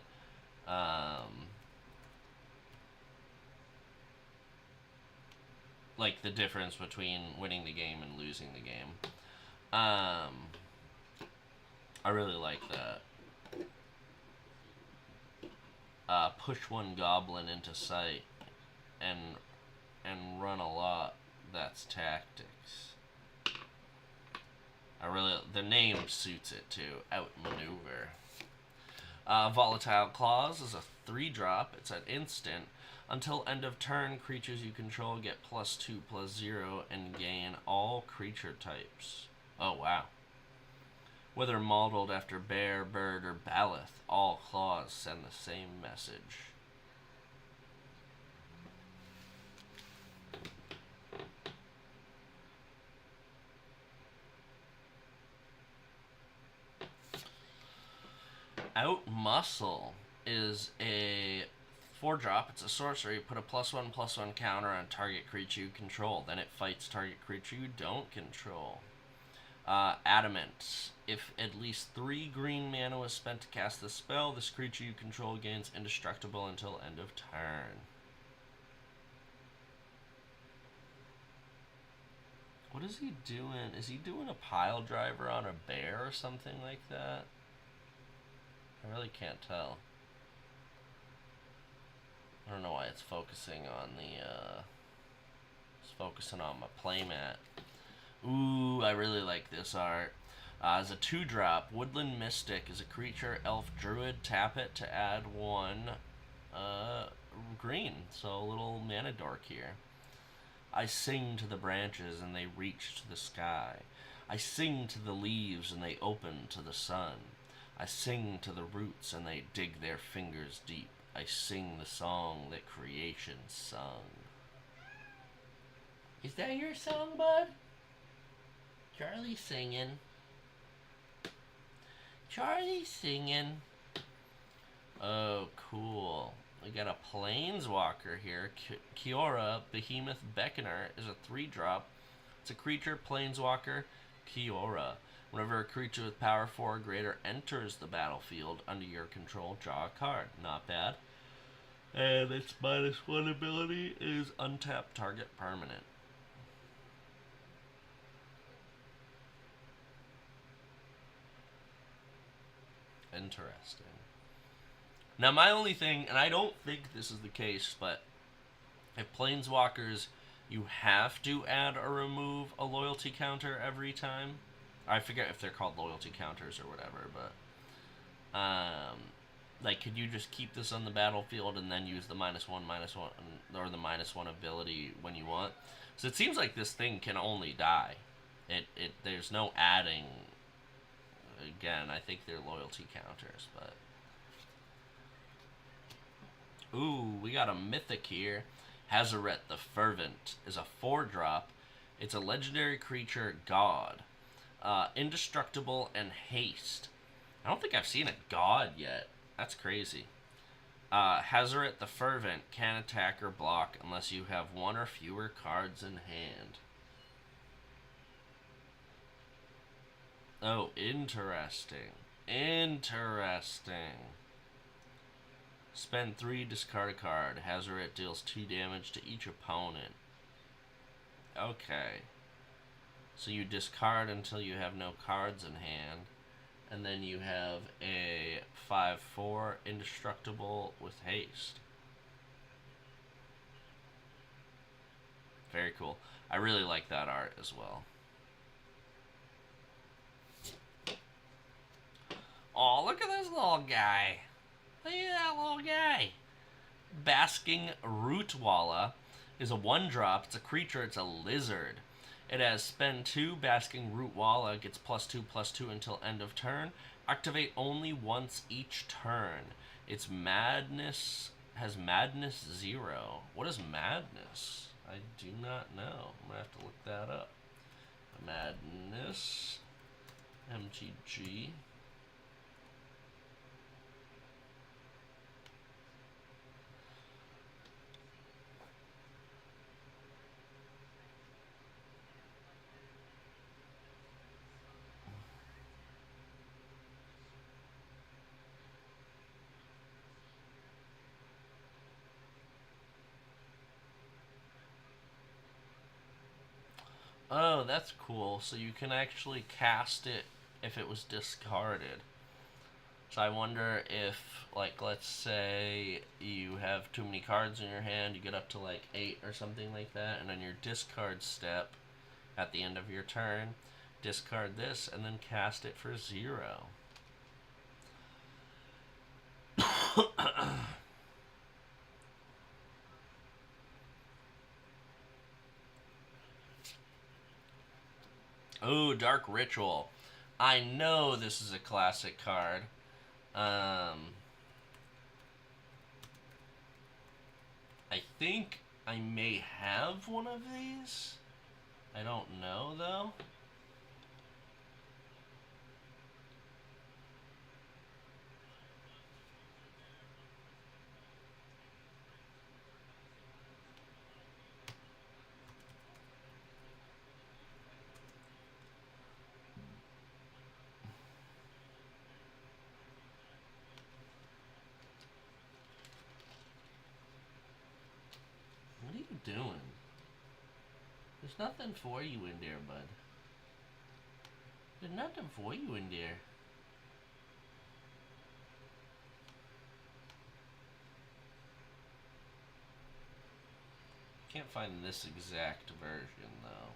A: the difference between winning the game and losing the game. I really like that. Push 1 goblin into sight and run a lot. That's tactics. The name suits it too. Outmaneuver. Volatile Claws is a 3-drop. It's an instant. Until end of turn, creatures you control get +2/+0 and gain all creature types. Oh wow. Whether modeled after bear, bird, or baloth, all claws send the same message. Outmuscle is a 4-drop. It's a sorcery. Put a +1/+1 counter on target creature you control. Then it fights target creature you don't control. Adamant. If at least 3 green mana was spent to cast this spell, this creature you control gains indestructible until end of turn. What is he doing? Is he doing a pile driver on a bear or something like that? I really can't tell. I don't know why it's focusing on it's focusing on my playmat. Ooh, I really like this art. As a 2-drop, Woodland Mystic is a creature, elf, druid. Tap it to add 1 green. So a little mana dork here. I sing to the branches and they reach to the sky. I sing to the leaves and they open to the sun. I sing to the roots and they dig their fingers deep. I sing the song that creation sung. Is that your song, bud? Charlie singing. Charlie singing. Oh, cool. We got a planeswalker here. Kiora, Behemoth Beckoner, is a 3-drop. It's a creature, planeswalker, Kiora. Whenever a creature with power 4 or greater enters the battlefield under your control, draw a card. Not bad. And its -1 ability is untap target permanent. Interesting. Now, my only thing, and I don't think this is the case, but if planeswalkers you have to add or remove a loyalty counter every time. I forget if they're called loyalty counters or whatever, but like, could you just keep this on the battlefield and then use the -1, -1, or the -1 ability when you want? So it seems like this thing can only die. There's no adding. Again, I think they're loyalty counters, but ooh, we got a mythic here. Hazaret the Fervent is a 4-drop. It's a legendary creature god. Indestructible and haste. I don't think I've seen a god yet. That's crazy. Hazaret the Fervent can attack or block unless you have 1 or fewer cards in hand. Oh, interesting. Interesting. Spend 3, discard a card. Hazaret deals 2 damage to each opponent. Okay. So you discard until you have no cards in hand. And then you have a 5/4 indestructible with haste. Very cool. I really like that art as well. Oh, look at this little guy. Look at that little guy. Basking Rootwalla is a 1-drop. It's a creature. It's a lizard. It has spend 2. Basking Rootwalla gets +2/+2 until end of turn. Activate only once each turn. Its madness has madness 0. What is madness? I do not know. I'm gonna have to look that up. Madness. MTG. Oh, that's cool. So you can actually cast it if it was discarded. So I wonder if, like, let's say you have too many cards in your hand, you get up to like 8 or something like that, and on your discard step at the end of your turn, discard this and then cast it for 0. Oh, Dark Ritual. I know this is a classic card. I think I may have one of these. I don't know, though. What are you doing? There's nothing for you in there, bud. There's nothing for you in there. Can't find this exact version, though.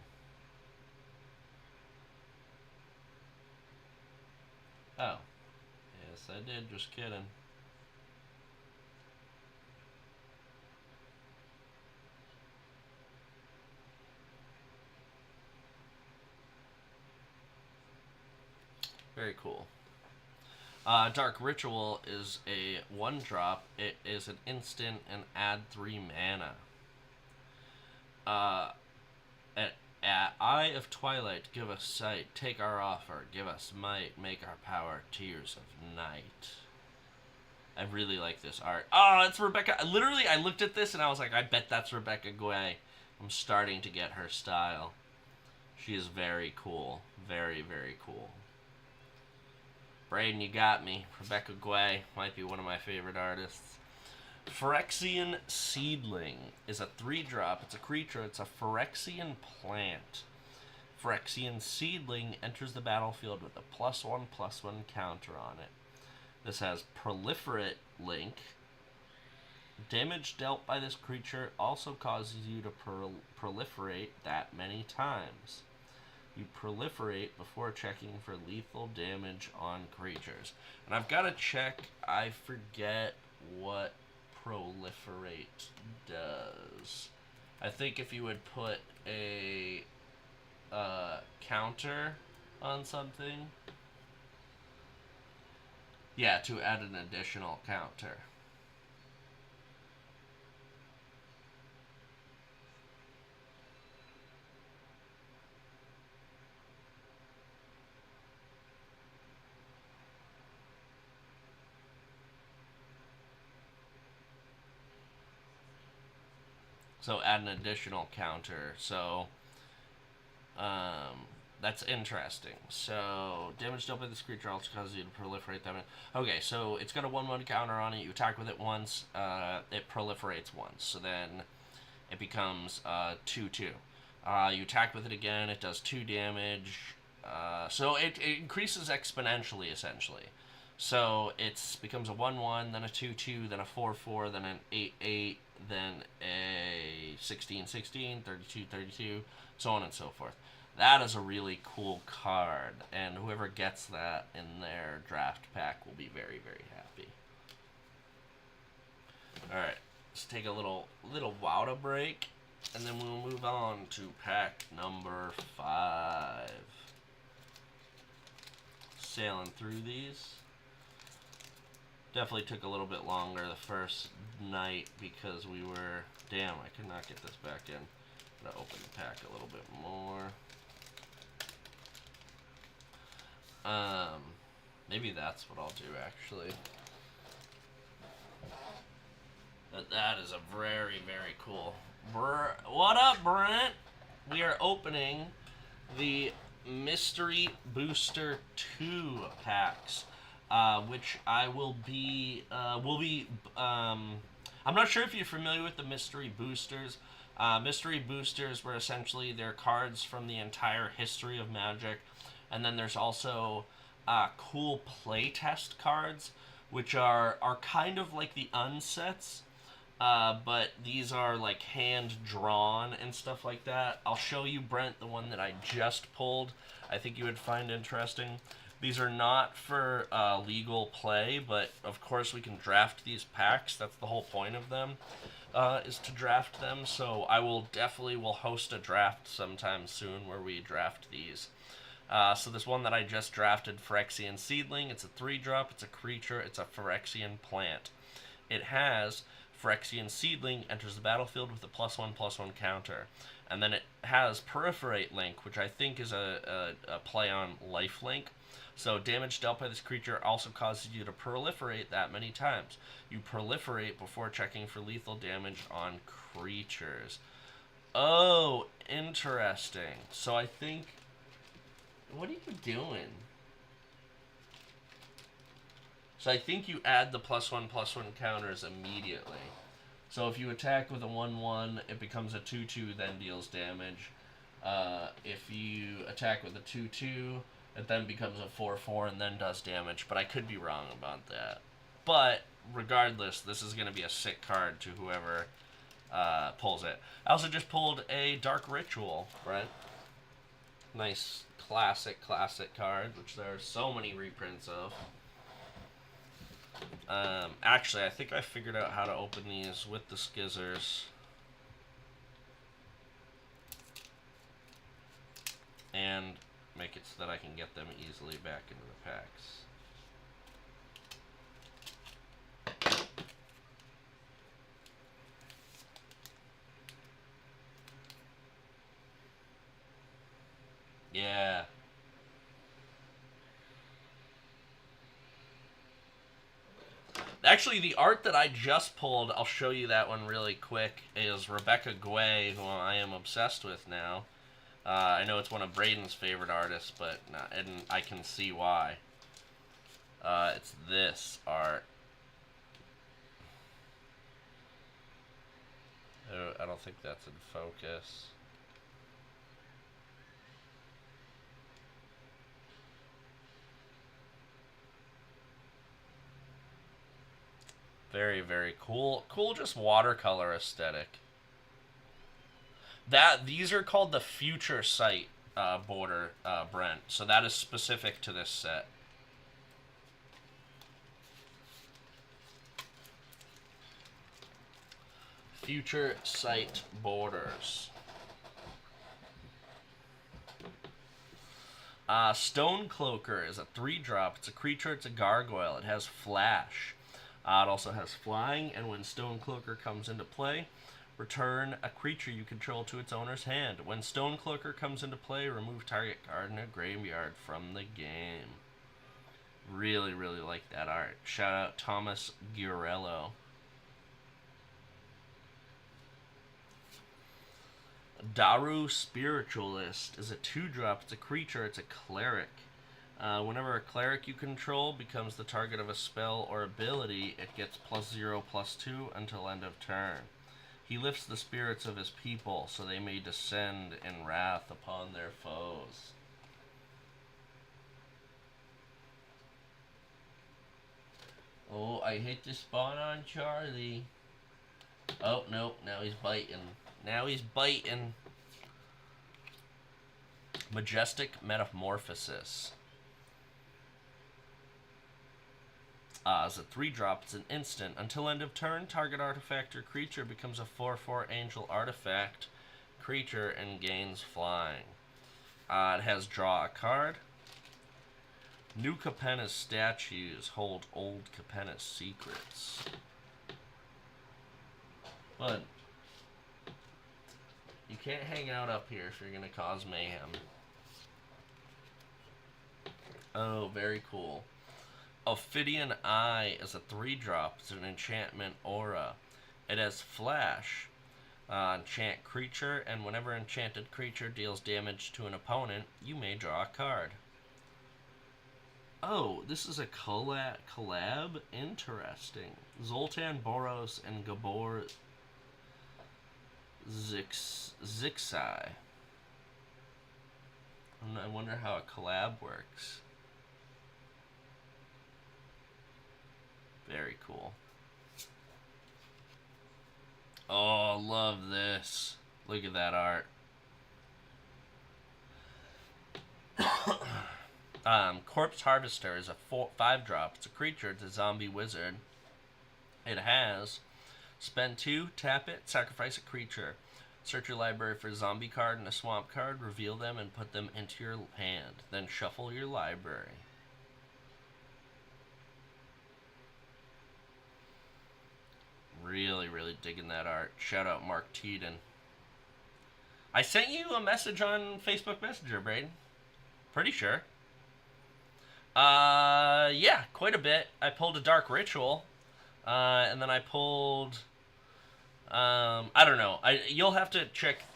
A: Oh. Yes, I did. Just kidding. Very cool. Dark Ritual is a 1-drop. It is an instant and add 3 mana. At Eye of Twilight, give us sight. Take our offer. Give us might. Make our power tears of night. I really like this art. Oh, it's Rebecca. Literally, I looked at this and I was like, I bet that's Rebecca Guay. I'm starting to get her style. She is very cool. Very, very cool. Braden, you got me. Rebecca Guay might be one of my favorite artists. Phyrexian Seedling is a 3-drop. It's a creature. It's a Phyrexian plant. Phyrexian Seedling enters the battlefield with a +1/+1 counter on it. This has Proliferate Link. Damage dealt by this creature also causes you to proliferate that many times. You proliferate before checking for lethal damage on creatures. And I've got to check, I forget what proliferate does. I think if you would put a counter on something, yeah, to add an additional counter. So add an additional counter. So that's interesting. So damage dealt by this creature also causes you to proliferate them. Okay, so it's got a 1/1 counter on it. You attack with it once, it proliferates once. So then it becomes 2/2. You attack with it again, it does 2 damage. So it increases exponentially, essentially. So it becomes a 1/1, then a 2/2, then a 4/4, then an 8/8, then a 16/16, 32/32, so on and so forth. That is a really cool card, and whoever gets that in their draft pack will be very, very happy. Alright, let's take a little Wowda break, and then we'll move on to pack number 5. Sailing through these. Definitely took a little bit longer the first night because we were... Damn, I could not get this back in. I'm going to open the pack a little bit more. Maybe that's what I'll do, actually. That is a very, very cool... What up, Brent? We are opening the Mystery Booster 2 packs. Which I will be, I'm not sure if you're familiar with the Mystery Boosters. Mystery Boosters were essentially their cards from the entire history of Magic. And then there's also cool playtest cards, which are kind of like the unsets. But these are like hand-drawn and stuff like that. I'll show you, Brent, the one that I just pulled. I think you would find interesting. These are not for legal play, but of course we can draft these packs. That's the whole point of them, is to draft them. So I will host a draft sometime soon where we draft these. So this one that I just drafted, Phyrexian Seedling, it's a 3-drop, it's a creature, it's a Phyrexian plant. It has Phyrexian Seedling enters the battlefield with a +1/+1 counter. And then it has Proliferate Link, which I think is a play on Lifelink. So damage dealt by this creature also causes you to proliferate that many times. You proliferate before checking for lethal damage on creatures. Oh, interesting. So I think... What are you doing? So I think you add the +1/+1 counters immediately. So if you attack with a 1/1, it becomes a 2/2, then deals damage. If you attack with a 2/2, it then becomes a 4/4 and then does damage. But I could be wrong about that. But regardless, this is going to be a sick card to whoever pulls it. I also just pulled a Dark Ritual, right? Nice classic card, which there are so many reprints of. Actually, I think I figured out how to open these with the skizzers. And make it so that I can get them easily back into the packs. Yeah. Actually, the art that I just pulled, I'll show you that one really quick, is Rebecca Guay, who I am obsessed with now. I know it's one of Braden's favorite artists, but and I can see why. It's this art. I don't think that's in focus. Very, very cool. Cool, just watercolor aesthetic. These are called the Future Sight border, Brent. So that is specific to this set. Future Sight borders. Stonecloaker is a 3-drop. It's a creature. It's a gargoyle. It has flash. It also has flying, and when Stonecloaker comes into play, return a creature you control to its owner's hand. When Stonecloaker comes into play, remove target card in a graveyard from the game. Really, really like that art. Shout out Thomas Giorello. Daru Spiritualist is a 2-drop. It's a creature. It's a cleric. Whenever a cleric you control becomes the target of a spell or ability, it gets +0/+2 until end of turn. He lifts the spirits of his people so they may descend in wrath upon their foes. Oh, I hit the spawn on Charlie. Oh, no, now he's biting. Now he's biting. Majestic Metamorphosis. As a 3-drop, it's an instant. Until end of turn, target artifact or creature becomes a 4/4 angel artifact creature and gains flying. It has draw a card. New Capenna's statues hold old Capenna's secrets. But you can't hang out up here if you're going to cause mayhem. Oh, very cool. Ophidian Eye is a 3-drop. It's an enchantment aura. It has flash. Enchant creature, and whenever enchanted creature deals damage to an opponent, you may draw a card. Oh, this is a collab? Interesting. Zoltan Boros and Gabor Zixai. I wonder how a collab works. Very cool. Oh, love this. Look at that art. Corpse Harvester is a 5-drop. It's a creature. It's a zombie wizard. It has spend 2, tap it, sacrifice a creature. Search your library for a zombie card and a swamp card, reveal them, and put them into your hand. Then shuffle your library. Really, really digging that art. Shout out Mark Teeden. I sent you a message on Facebook Messenger, Braden. Pretty sure. Yeah, quite a bit. I pulled a Dark Ritual. And then I pulled... I don't know. You'll have to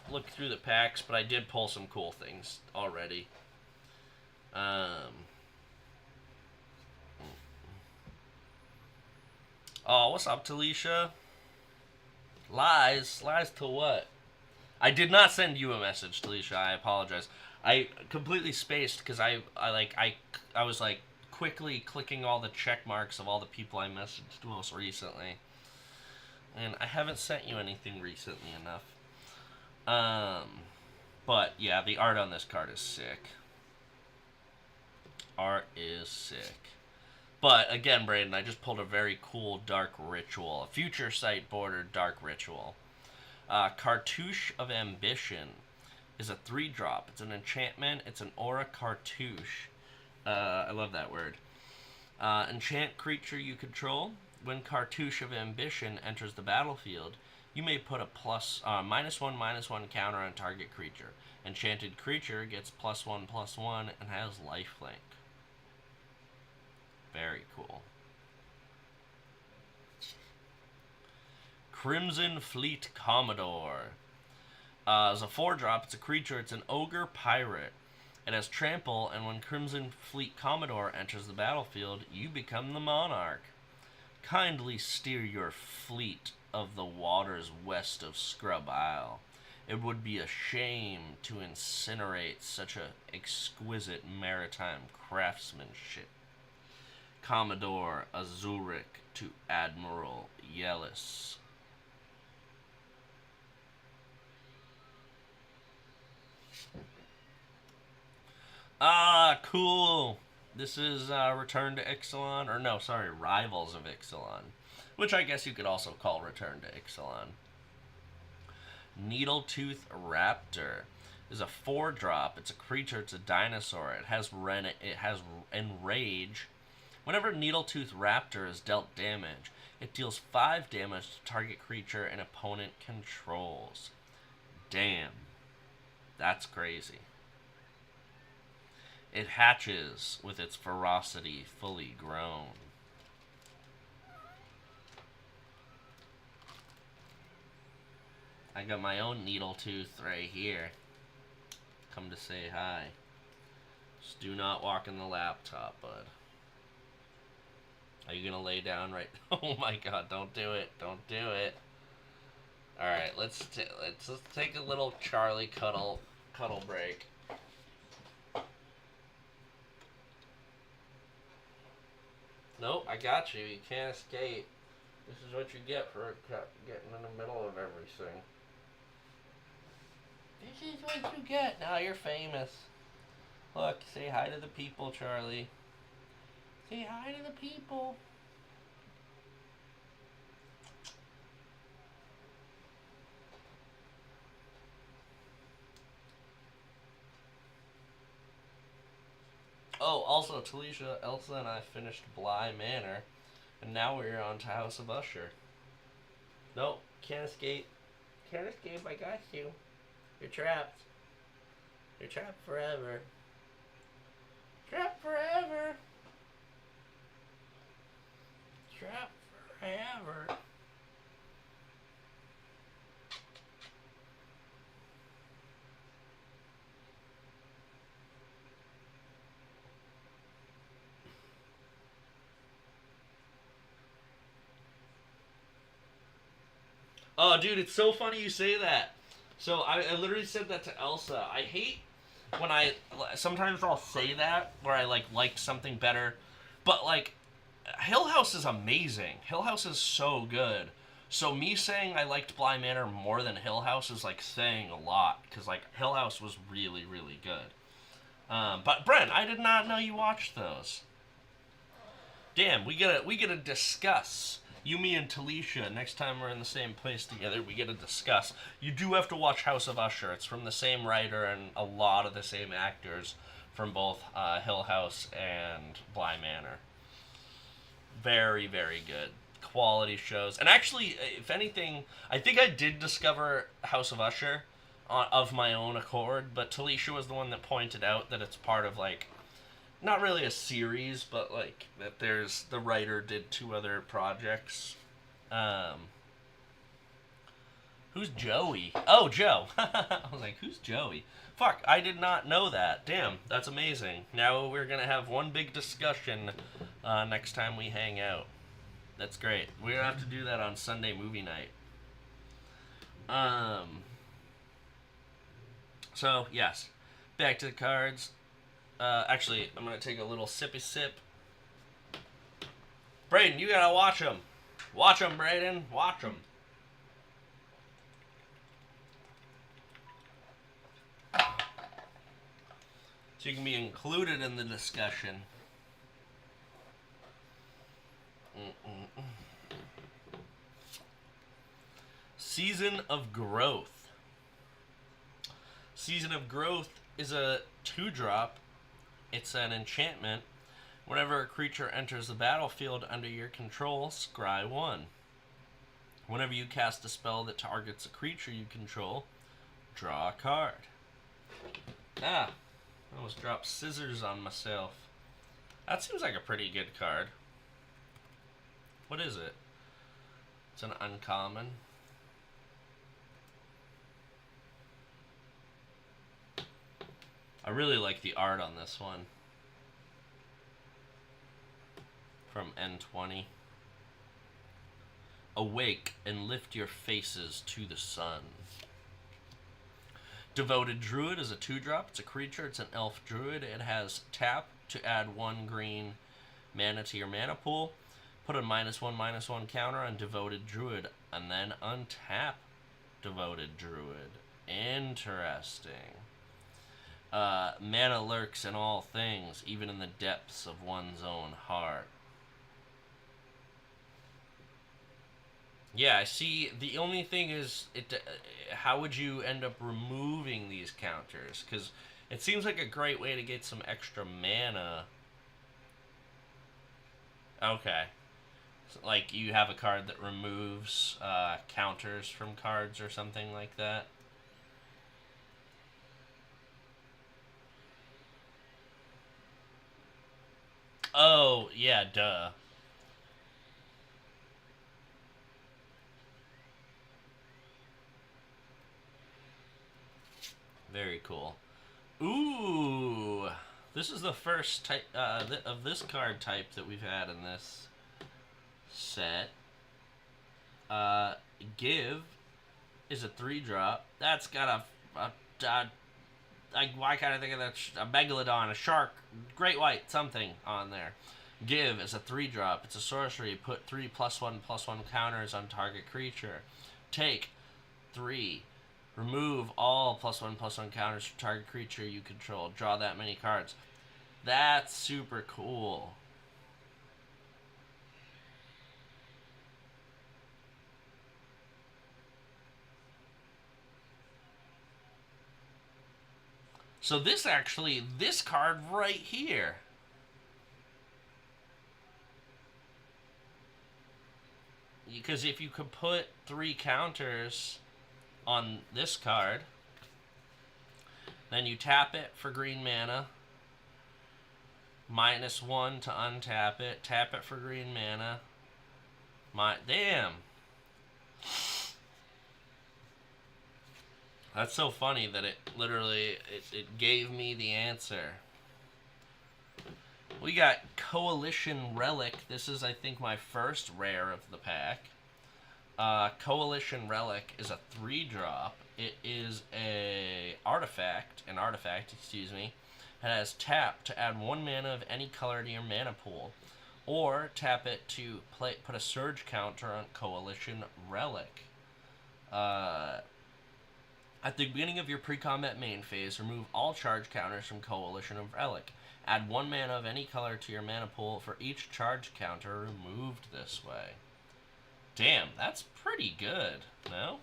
A: look through the packs, but I did pull some cool things already. Oh, what's up, Talisha? Lies to what? I did not send you a message, Talisha. I apologize. I completely spaced because I was like quickly clicking all the check marks of all the people I messaged most recently, and I haven't sent you anything recently enough. But yeah, the art on this card is sick. Art is sick. But again, Braden, I just pulled a very cool Dark Ritual, a Future Sight bordered Dark Ritual. Cartouche of Ambition is a 3-drop. It's an enchantment. It's an aura cartouche. I love that word. Enchant creature you control. When Cartouche of Ambition enters the battlefield, you may put a -1/-1 counter on target creature. Enchanted creature gets +1/+1 and has lifelink. Very cool. Crimson Fleet Commodore. As a 4-drop, it's a creature. It's an ogre pirate. It has trample, and when Crimson Fleet Commodore enters the battlefield, you become the monarch. Kindly steer your fleet of the waters west of Scrub Isle. It would be a shame to incinerate such a exquisite maritime craftsmanship. Commodore Azuric to Admiral Yellis. Ah, cool. This is Return to Ixalan, or no, sorry, Rivals of Ixalan, which I guess you could also call Return to Ixalan. Needletooth Raptor is a 4-drop. It's a creature. It's a dinosaur. It has Enrage. Whenever Needletooth Raptor is dealt damage, it deals 5 damage to target creature an opponent controls. Damn, that's crazy. It hatches with its ferocity fully grown. I got my own Needletooth right here. Come to say hi. Just do not walk in the laptop, bud. Are you gonna lay down right? Oh my god! Don't do it! Don't do it! All right, let's take a little Charlie cuddle break. Nope, I got you. You can't escape. This is what you get for getting in the middle of everything. This is what you get. Now you're famous. Look, say hi to the people, Charlie. Say hi to the people. Oh, also, Talisha, Elsa, and I finished Bly Manor, and now we're on to House of Usher. Nope, can't escape. Can't escape, I got you. You're trapped. You're trapped forever. Trapped forever. Trapped forever. Oh, dude, it's so funny you say that. So I literally said that to Elsa. I hate when sometimes I'll say that where I like something better, but Hill House is amazing. Hill House is so good. So me saying I liked Bly Manor more than Hill House is saying a lot because Hill House was really really good. But Brent, I did not know you watched those. Damn, we gotta discuss. You, me, and Talisha, next time we're in the same place together, we get to discuss. You do have to watch House of Usher. It's from the same writer and a lot of the same actors from both Hill House and Bly Manor. Very, very good. Quality shows. And actually, if anything, I think I did discover House of Usher of my own accord, but Talisha was the one that pointed out that it's part of, not really a series, but that the writer did 2 other projects. Who's Joey? Oh, Joe. I was like, who's Joey? Fuck, I did not know that. Damn, that's amazing. Now we're gonna have one big discussion next time we hang out. That's great. We're gonna have to do that on Sunday movie night. So yes, back to the cards. Actually, I'm going to take a little sippy sip. Brayden, you got to watch them. Watch them, Brayden. Watch them. So you can be included in the discussion. Season of Growth. Season of Growth is a 2-drop. It's an enchantment. Whenever a creature enters the battlefield under your control, scry 1. Whenever you cast a spell that targets a creature you control, draw a card. Ah, I almost dropped scissors on myself. That seems like a pretty good card. What is it? It's an uncommon. I really like the art on this one. From N20. Awake and lift your faces to the sun. Devoted Druid is a 2-drop. It's a creature. It's an elf druid. It has tap to add 1 green mana to your mana pool. Put a -1/-1 counter on Devoted Druid, and then untap Devoted Druid. Interesting. Mana lurks in all things, even in the depths of one's own heart. Yeah, I see. The only thing is, how would you end up removing these counters? Because it seems like a great way to get some extra mana. Okay. So, like, you have a card that removes counters from cards or something like that. Oh, yeah, duh. Very cool. Ooh, this is the first type of this card type that we've had in this set. Give is a 3-drop. That's got why can't I think of that? A megalodon, a shark, great white, something on there. Give is a 3-drop. It's a sorcery. Put 3 +1/+1 counters on target creature. Take 3. Remove all +1/+1 counters from target creature you control. Draw that many cards. That's super cool. So this card right here. Because if you could put 3 counters on this card, then you tap it for green mana, -1 to untap it, tap it for green mana. Damn. That's so funny that it literally, it gave me the answer. We got Coalition Relic. This is, I think, my first rare of the pack. Coalition Relic is a 3-drop. It is an artifact, excuse me. It has tap to add 1 mana of any color to your mana pool. Or tap it to put a surge counter on Coalition Relic. At the beginning of your pre-combat main phase, remove all charge counters from Coalition of Relic. Add 1 mana of any color to your mana pool for each charge counter removed this way. Damn, that's pretty good, no?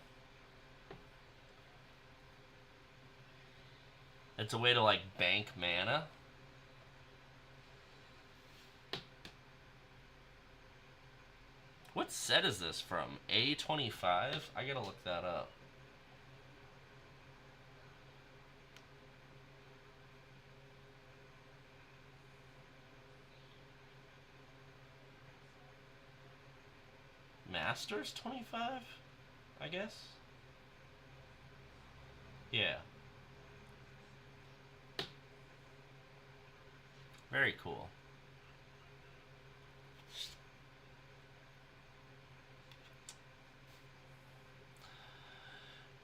A: It's a way to, like, bank mana. What set is this from? A25? I gotta look that up. Masters 25? I guess? Yeah. Very cool.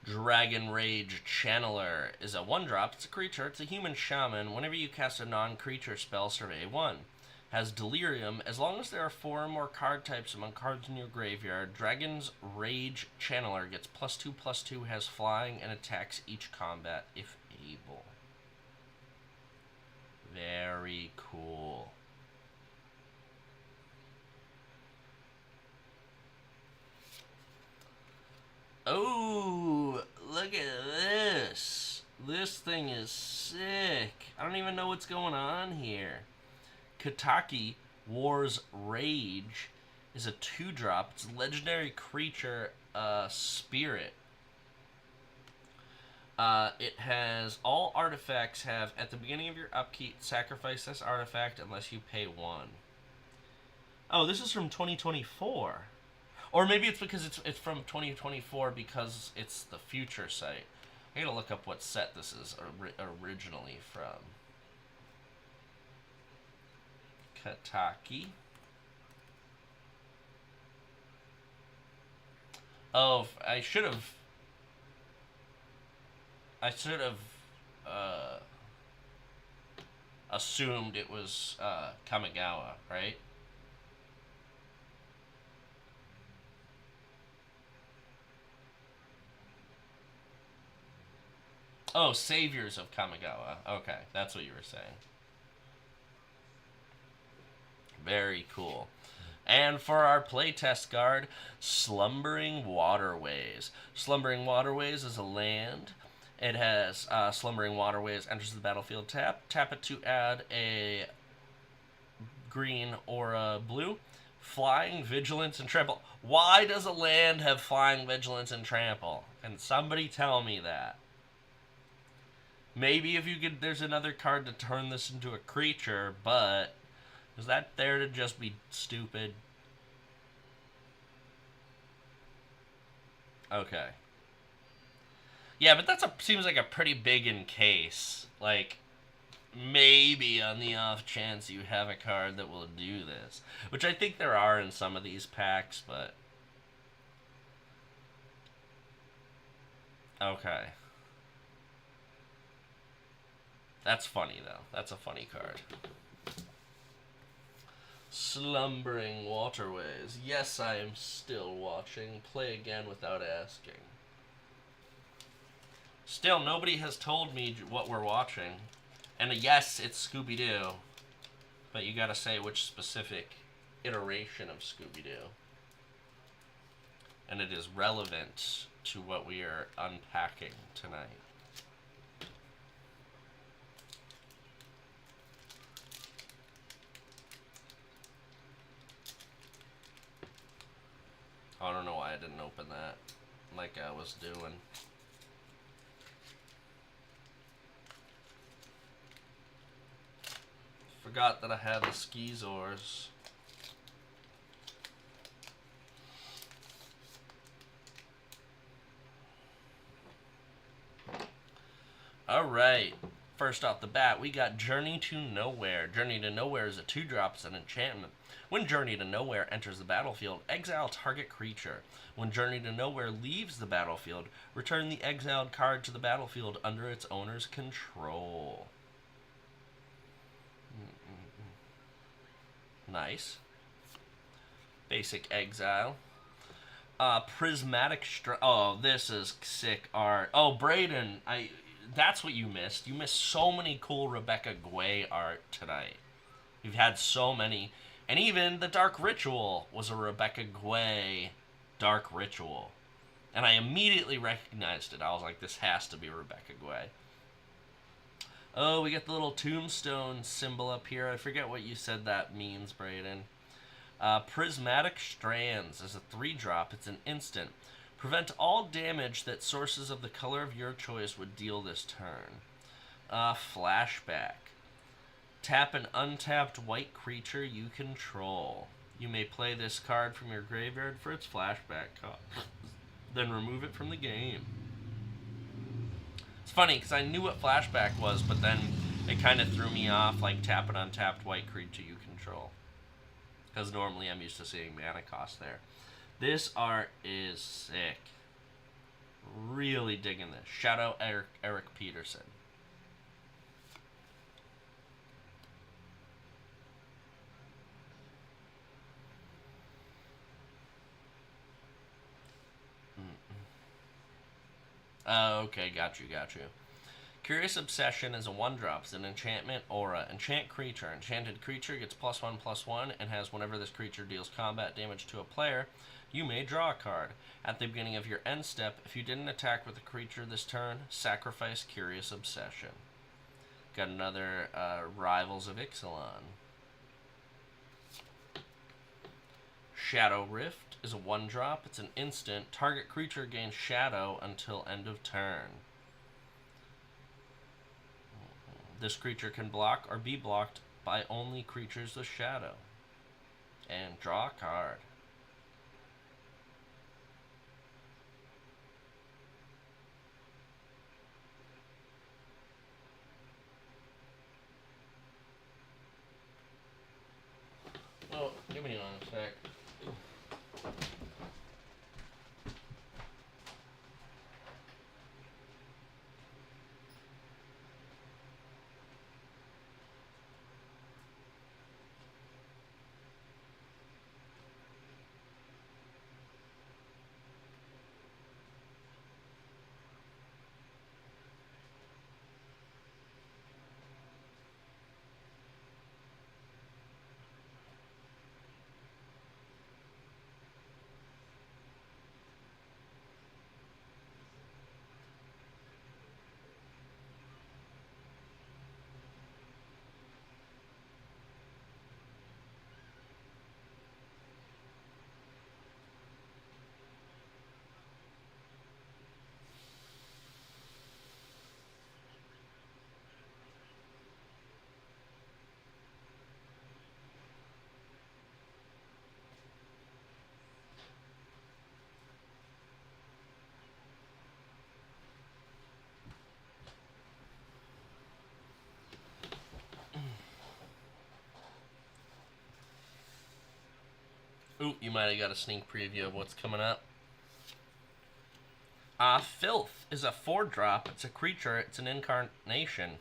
A: Dragon Rage Channeler is a 1-drop. It's a creature. It's a human shaman. Whenever you cast a non-creature spell, survey 1. Has Delirium. As long as there are 4 or more card types among cards in your graveyard, Dragon's Rage Channeler gets +2/+2, has flying, and attacks each combat if able. Very cool. Oh, look at this. This thing is sick. I don't even know what's going on here. Kataki, War's Rage, is a 2-drop. It's a legendary creature, spirit. It has all artifacts have, at the beginning of your upkeep, sacrifice this artifact unless you pay 1. Oh, this is from 2024. Or maybe it's because it's from 2024 because it's the future site. I gotta look up what set this is originally from. Kataki. Oh, I should have. assumed it was Kamigawa, right? Oh, Saviors of Kamigawa. Okay, that's what you were saying. Very cool. And for our playtest card, Slumbering Waterways. Slumbering Waterways is a land. It has Slumbering Waterways enters the battlefield tap. Tap it to add a green or a blue. Flying, Vigilance, and Trample. Why does a land have Flying, Vigilance, and Trample? Can somebody tell me that? Maybe if you could, there's another card to turn this into a creature, but is that there to just be stupid? Okay. Yeah, but that's seems like a pretty big in case. Like, maybe on the off chance you have a card that will do this. Which I think there are in some of these packs, but... Okay. That's funny, though. That's a funny card. Slumbering Waterways. Yes, I am still watching. Play again without asking. Still, nobody has told me what we're watching. And yes, it's Scooby-Doo. But you gotta say which specific iteration of Scooby-Doo. And it is relevant to what we are unpacking tonight. I don't know why I didn't open that like I was doing. Forgot that I had the Skizors. Alright. First off the bat, we got Journey to Nowhere. Journey to Nowhere is a 2-drop, it's an enchantment. When Journey to Nowhere enters the battlefield, exile target creature. When Journey to Nowhere leaves the battlefield, return the exiled card to the battlefield under its owner's control. Nice. Basic exile. Prismatic oh, this is sick art. Oh, Brayden, that's what you missed. You missed so many cool Rebecca Gway art tonight. You've had so many. And even the Dark Ritual was a Rebecca Gway Dark Ritual. And I immediately recognized it. I was like, this has to be Rebecca Gway. Oh, we got the little tombstone symbol up here. I forget what you said that means, Brayden. Prismatic Strands is a 3-drop. It's an instant. Prevent all damage that sources of the color of your choice would deal this turn. Flashback. Tap an untapped white creature you control. You may play this card from your graveyard for its flashback cost. Then remove it from the game. It's funny, because I knew what flashback was, but then it kind of threw me off, like tap an untapped white creature you control. Because normally I'm used to seeing mana cost there. This art is sick. Really digging this. Shout out Eric Peterson. Okay, got you. Curious Obsession is a 1-drop. It's an enchantment aura. Enchant creature. Enchanted creature gets +1/+1 and has whenever this creature deals combat damage to a player, you may draw a card. At the beginning of your end step, if you didn't attack with a creature this turn, sacrifice Curious Obsession. Got another Rivals of Ixalan. Shadow Rift is a 1-drop. It's an instant. Target creature gains Shadow until end of turn. This creature can block or be blocked by only creatures with Shadow. And draw a card. Oh, give me one sec. Ooh, you might have got a sneak preview of what's coming up. Filth is a 4-drop. It's a creature. It's an incarnation.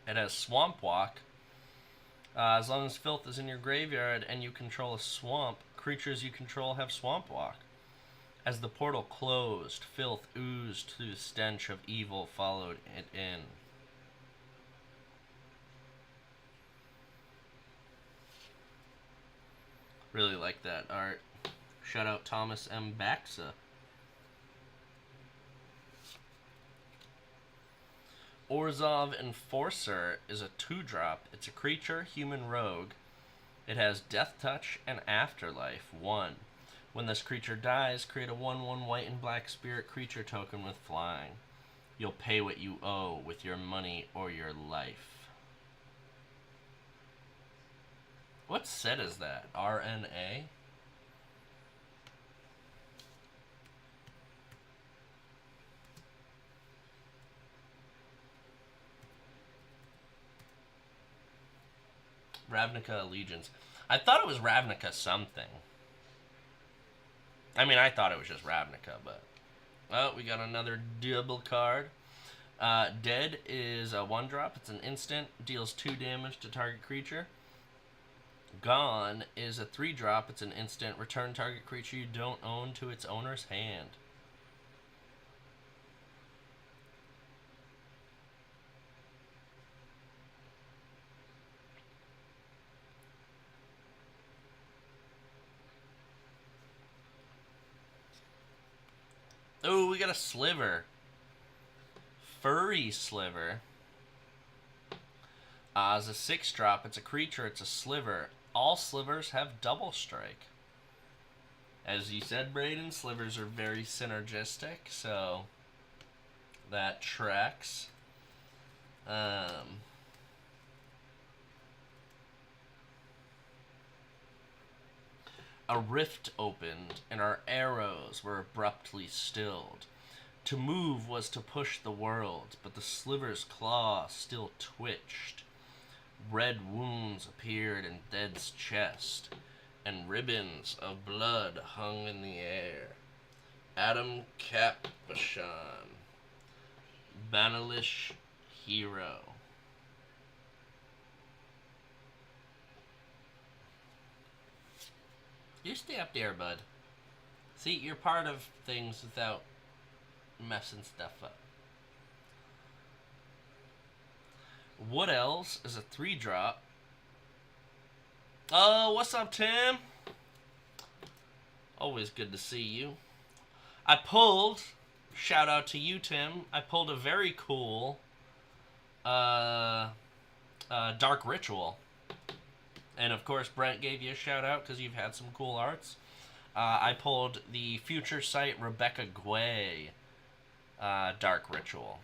A: It has Swamp Walk. As long as Filth is in your graveyard and you control a swamp, creatures you control have Swamp Walk. As the portal closed, Filth oozed through the stench of evil, followed it in. Really like that art. Shout out Thomas M. Baxa. Orzhov Enforcer is a 2-drop. It's a creature, human rogue. It has Death Touch and Afterlife, 1. When this creature dies, create a 1/1 white and black spirit creature token with flying. You'll pay what you owe with your money or your life. What set is that? RNA? Ravnica Allegiance. I thought it was Ravnica something. I mean, I thought it was just Ravnica, but... Oh, we got another double card. Dead is a 1-drop. It's an instant. Deals 2 damage to target creature. Gone is a 3-drop. It's an instant. Return target creature you don't own to its owner's hand. Oh, we got a Sliver. Furry Sliver. It's a 6-drop. It's a creature. It's a Sliver. All Slivers have double strike. As you said, Braden, Slivers are very synergistic, so that tracks. A rift opened, and our arrows were abruptly stilled. To move was to push the world, but the Sliver's claw still twitched. Red wounds appeared in Dead's chest, and ribbons of blood hung in the air. Adam Capashan, Banalish Hero. You stay up there, bud. See, you're part of things without messing stuff up. Wood Elves is a 3-drop. Oh, what's up, Tim? Always good to see you. I pulled, shout out to you, Tim, I pulled a very cool Dark Ritual. And of course, Brent gave you a shout out because you've had some cool arts. I pulled the Future Sight Rebecca Guay Dark Ritual.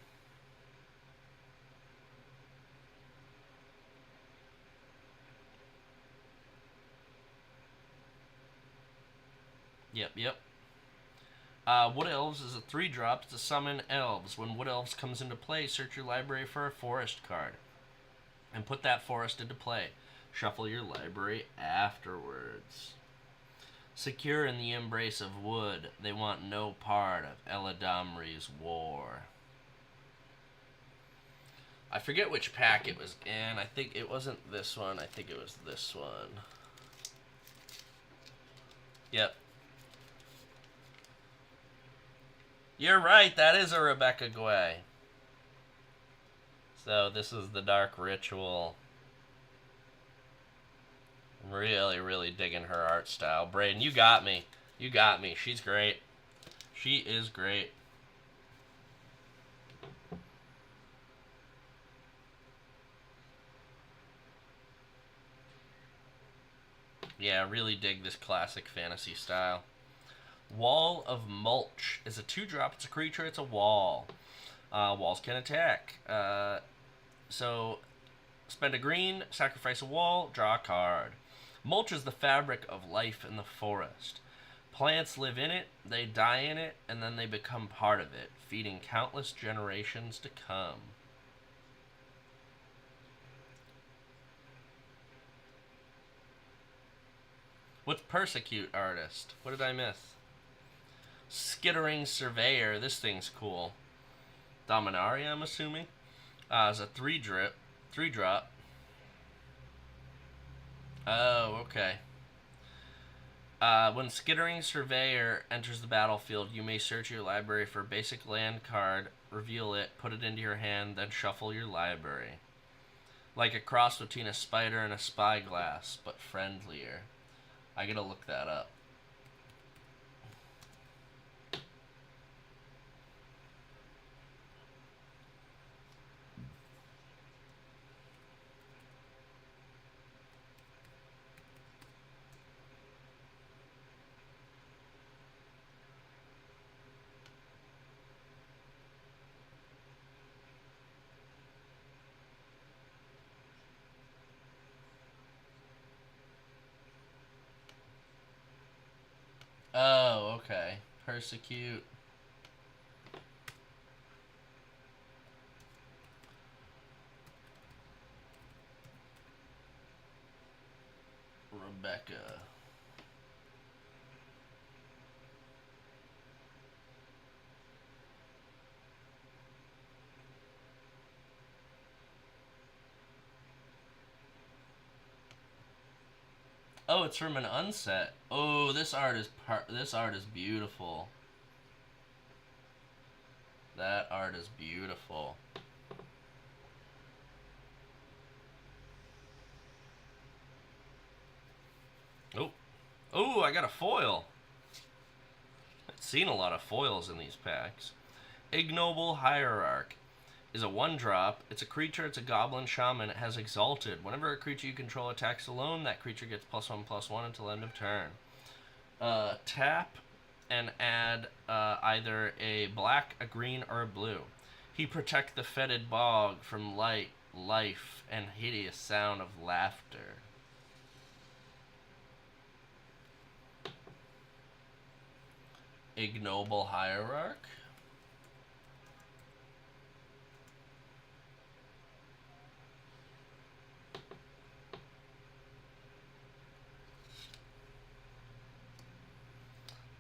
A: Yep. Wood Elves is a 3-drop to summon elves. When Wood Elves comes into play, search your library for a forest card and put that forest into play. Shuffle your library afterwards. Secure in the embrace of wood, they want no part of Eladamri's war. I forget which pack it was in. I think it wasn't this one. I think it was this one. Yep. You're right, that is a Rebecca Guay. So this is the Dark Ritual. I'm really digging her art style. Braden, you got me. You got me. She's great. She is great. Yeah, really dig this classic fantasy style. Wall of Mulch is a 2-drop. It's a creature. It's a wall. Walls can attack. So, spend a green, sacrifice a wall, draw a card. Mulch is the fabric of life in the forest. Plants live in it, they die in it, and then they become part of it, feeding countless generations to come. What's Persecute Artist? What did I miss? Skittering Surveyor. This thing's cool. Dominaria, I'm assuming. It's a 3-drop. Oh, okay. When Skittering Surveyor enters the battlefield, you may search your library for a basic land card, reveal it, put it into your hand, then shuffle your library. Like a cross between a spider and a spyglass, but friendlier. I gotta look that up. Oh, okay. Persecute. Rebecca. Oh, it's from an unset. Oh, this art is beautiful. That art is beautiful. Oh. Oh, I got a foil. I've seen a lot of foils in these packs. Ignoble Hierarch is a 1-drop. It's a creature, it's a goblin shaman, it has Exalted. Whenever a creature you control attacks alone, that creature gets +1/+1 until end of turn. Tap and add either a black, a green, or a blue. He protect the fetid bog from light, life, and hideous sound of laughter. Ignoble Hierarch.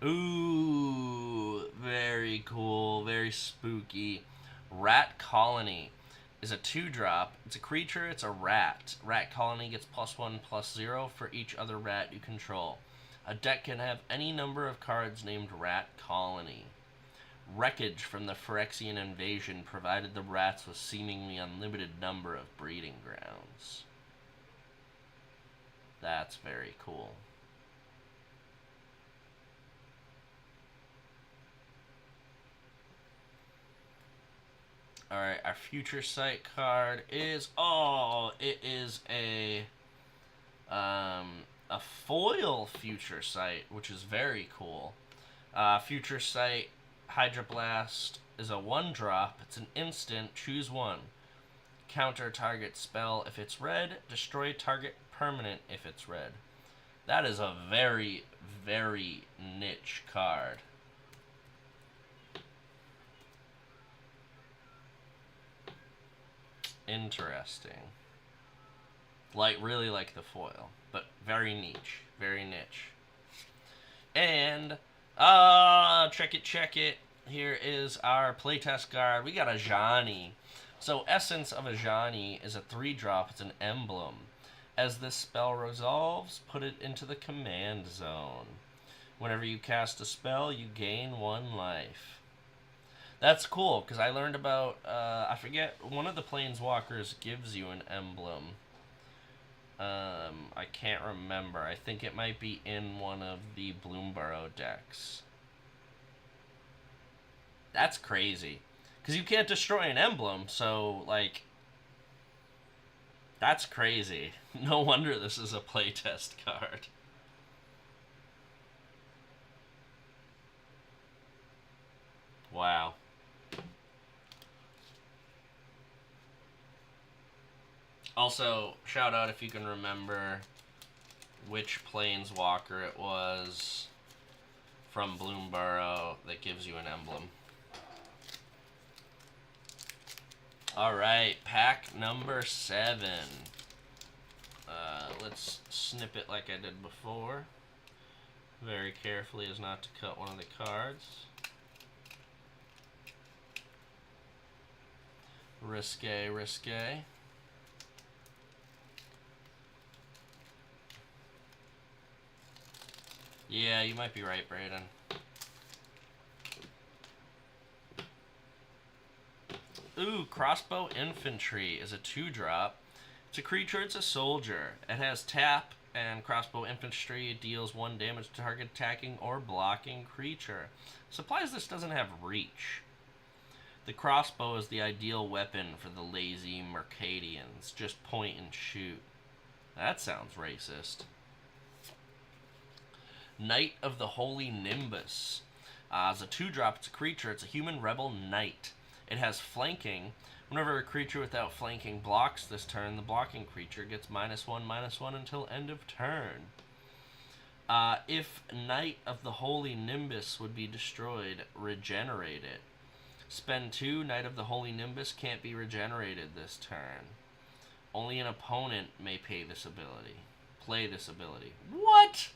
A: Ooh, very cool, very spooky. Rat Colony is a 2-drop. It's a creature, it's a rat. Rat Colony gets +1/+0 for each other rat you control. A deck can have any number of cards named Rat Colony. Wreckage from the Phyrexian invasion provided the rats with seemingly unlimited number of breeding grounds. That's very cool. Alright, our Future Sight card is... Oh, it is a foil Future Sight, which is very cool. Future Sight Hydra Blast is a 1-drop. It's an instant. Choose one. Counter target spell if it's red. Destroy target permanent if it's red. That is a very, very niche card. Interesting. Really like the foil, but very niche. Very niche. And, check it. Here is our playtest card. We got a Ajani. So, Essence of Ajani is a 3-drop. It's an emblem. As this spell resolves, put it into the command zone. Whenever you cast a spell, you gain 1 life. That's cool, because I learned about, I forget, one of the Planeswalkers gives you an emblem. I can't remember. I think it might be in one of the Bloomburrow decks. That's crazy. Because you can't destroy an emblem, so, like... That's crazy. No wonder this is a playtest card. Wow. Also, shout out if you can remember which Planeswalker it was from Bloomburrow that gives you an emblem. Alright, pack number 7. Let's snip it like I did before. very carefully as not to cut one of the cards. Risque, risque. Yeah, you might be right, Brayden. Ooh, Crossbow Infantry is a 2-drop. It's a creature, it's a soldier. It has tap, and Crossbow Infantry deals 1 damage to target attacking or blocking creature. Supplies this doesn't have reach. The crossbow is the ideal weapon for the lazy Mercadians. Just point and shoot. That sounds racist. Knight of the Holy Nimbus. It's a 2-drop, it's a creature, it's a human rebel knight. It has flanking. Whenever a creature without flanking blocks this turn, the blocking creature gets -1/-1 until end of turn. If Knight of the Holy Nimbus would be destroyed, regenerate it. Spend 2, Knight of the Holy Nimbus can't be regenerated this turn. Only an opponent may play this ability. What?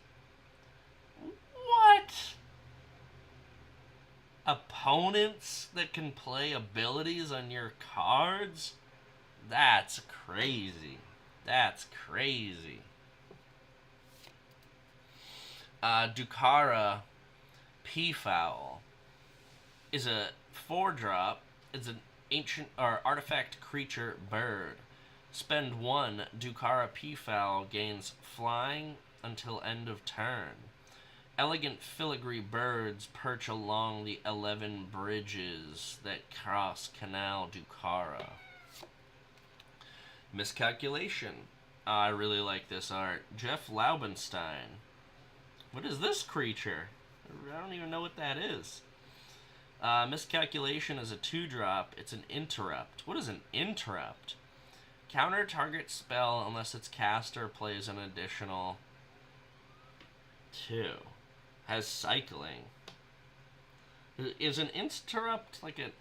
A: What? Opponents that can play abilities on your cards? That's crazy. That's crazy. Dukara Peafowl is a 4-drop. It's an ancient or artifact creature bird. Spend 1, Dukara Peafowl gains flying until end of turn. Elegant filigree birds perch along the 11 bridges that cross Canal Dukara. Miscalculation. I really like this art. Jeff Laubenstein. What is this creature? I don't even know what that is. Miscalculation is a 2-drop. It's an interrupt. What is an interrupt? Counter target spell unless its caster plays an additional 2. Has cycling. Is an interrupt like a...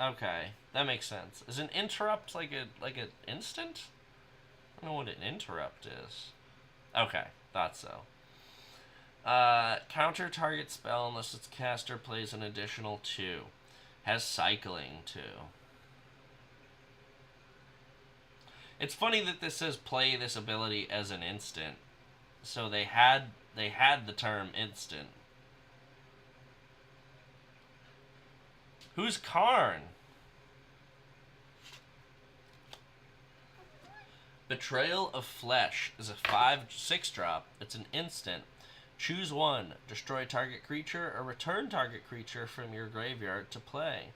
A: Okay, that makes sense. Is an interrupt like an instant? I don't know what an interrupt is. Okay, thought so. Counter target spell unless its caster plays an additional 2. Has cycling too. It's funny that this says play this ability as an instant. So they had the term instant. Who's Karn? Betrayal of Flesh is a 5/6-drop. It's an instant. Choose 1. Destroy target creature or return target creature from your graveyard to play.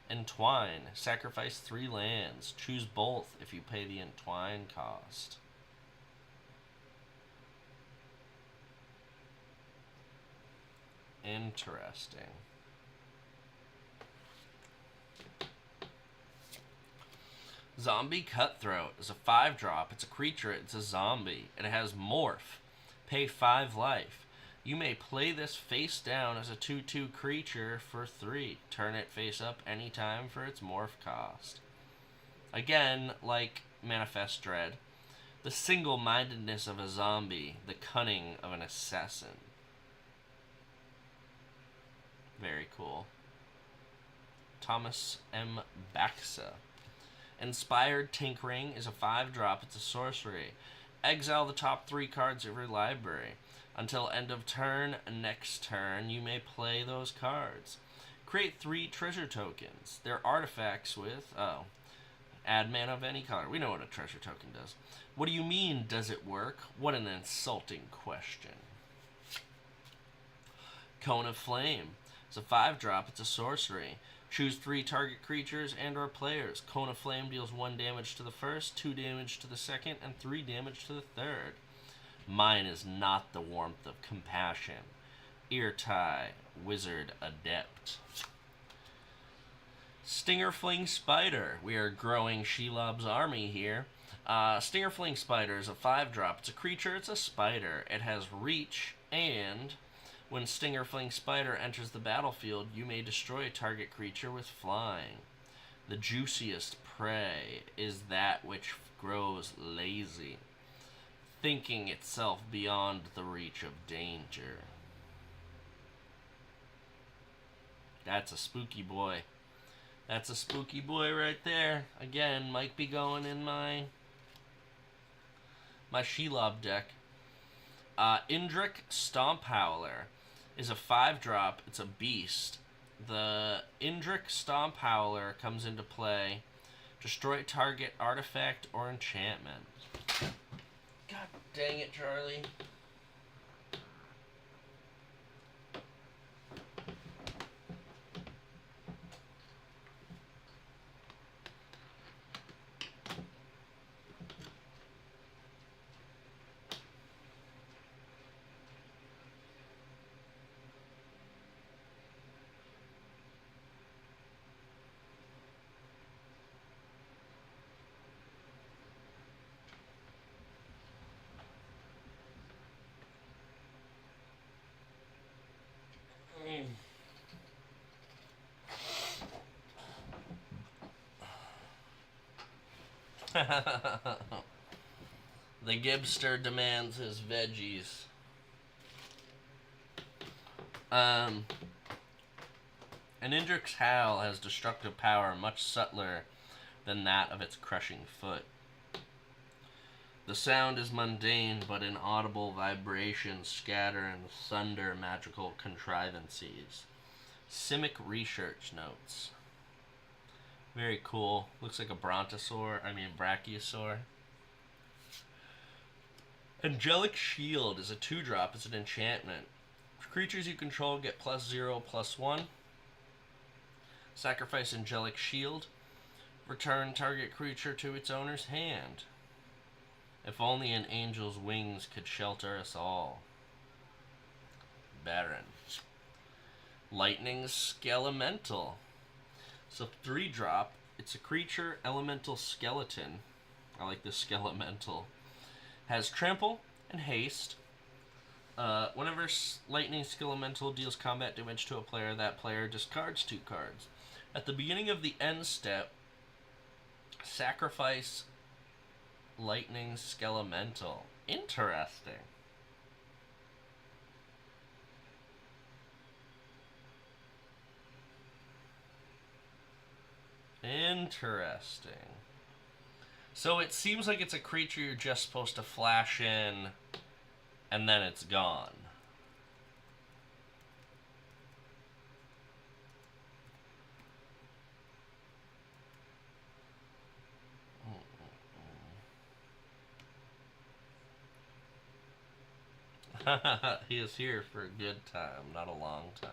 A: Entwine. Sacrifice 3 lands. Choose both if you pay the entwine cost. Interesting. Zombie Cutthroat is a 5-drop. It's a creature. It's a zombie. It has Morph. Pay 5 life. You may play this face down as a 2/2 creature for 3. Turn it face up anytime for its Morph cost. Again, like Manifest Dread, the single-mindedness of a zombie, the cunning of an assassin. Very cool. Thomas M. Baxa. Inspired Tinkering is a 5-drop. It's a sorcery. Exile the top 3 cards of your library. Until end of turn, next turn, you may play those cards. Create 3 treasure tokens. They're artifacts with, add mana of any color. We know what a treasure token does. What do you mean, does it work? What an insulting question. Cone of Flame. It's a 5-drop. It's a sorcery. Choose 3 target creatures and or players. Cone of Flame deals 1 damage to the first, 2 damage to the second, and 3 damage to the third. Mine is not the warmth of compassion. Ear Tie, Wizard Adept. Stingerfling Spider. We are growing Shelob's army here. Stingerfling Spider is a 5-drop. It's a creature, it's a spider. It has reach, and when Stingerfling Spider enters the battlefield, you may destroy a target creature with flying. The juiciest prey is that which grows lazy. thinking itself beyond the reach of danger. That's a spooky boy. That's a spooky boy right there. Again, might be going in my Shelob deck. Indrik Stomp Howler is a 5-drop. It's a beast. The Indrik Stomp Howler comes into play. Destroy target artifact or enchantment. God dang it, Charlie. The Gibster demands his veggies. An Indrik's Howl has destructive power much subtler than that of its crushing foot. The sound is mundane, but inaudible vibrations scatter and thunder magical contrivances. Simic research notes. Very cool. Looks like a brachiosaur. Angelic Shield is a 2-drop. It's an enchantment. Creatures you control get +0/+1. Sacrifice Angelic Shield. Return target creature to its owner's hand. If only an angel's wings could shelter us all. Baron. Lightning Skelemental. So 3-drop. It's a creature, elemental skeleton. I like this skelemental. Has trample and haste. Whenever Lightning Skelemental deals combat damage to a player, that player discards 2 cards. At the beginning of the end step, sacrifice Lightning Skelemental. Interesting. Interesting. So it seems like it's a creature you're just supposed to flash in, and then it's gone. He is here for a good time, not a long time.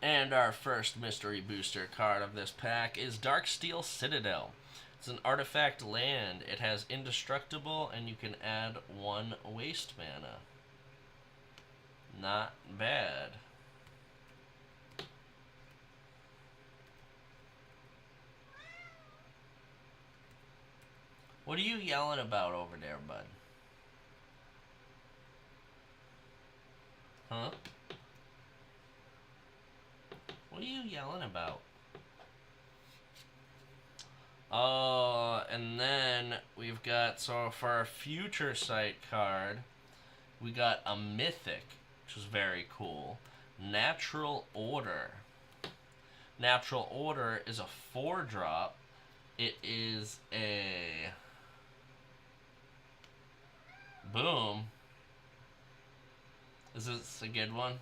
A: And our first mystery booster card of this pack is Darksteel Citadel. It's an artifact land. It has indestructible, and you can add 1 waste mana. Not bad. What are you yelling about over there, bud? Huh? What are you yelling about? Oh, and then we've got, so for our future sight card, we got a mythic, which is very cool. Natural Order. Natural Order is a 4-drop. It is a... Boom. Is this a good one?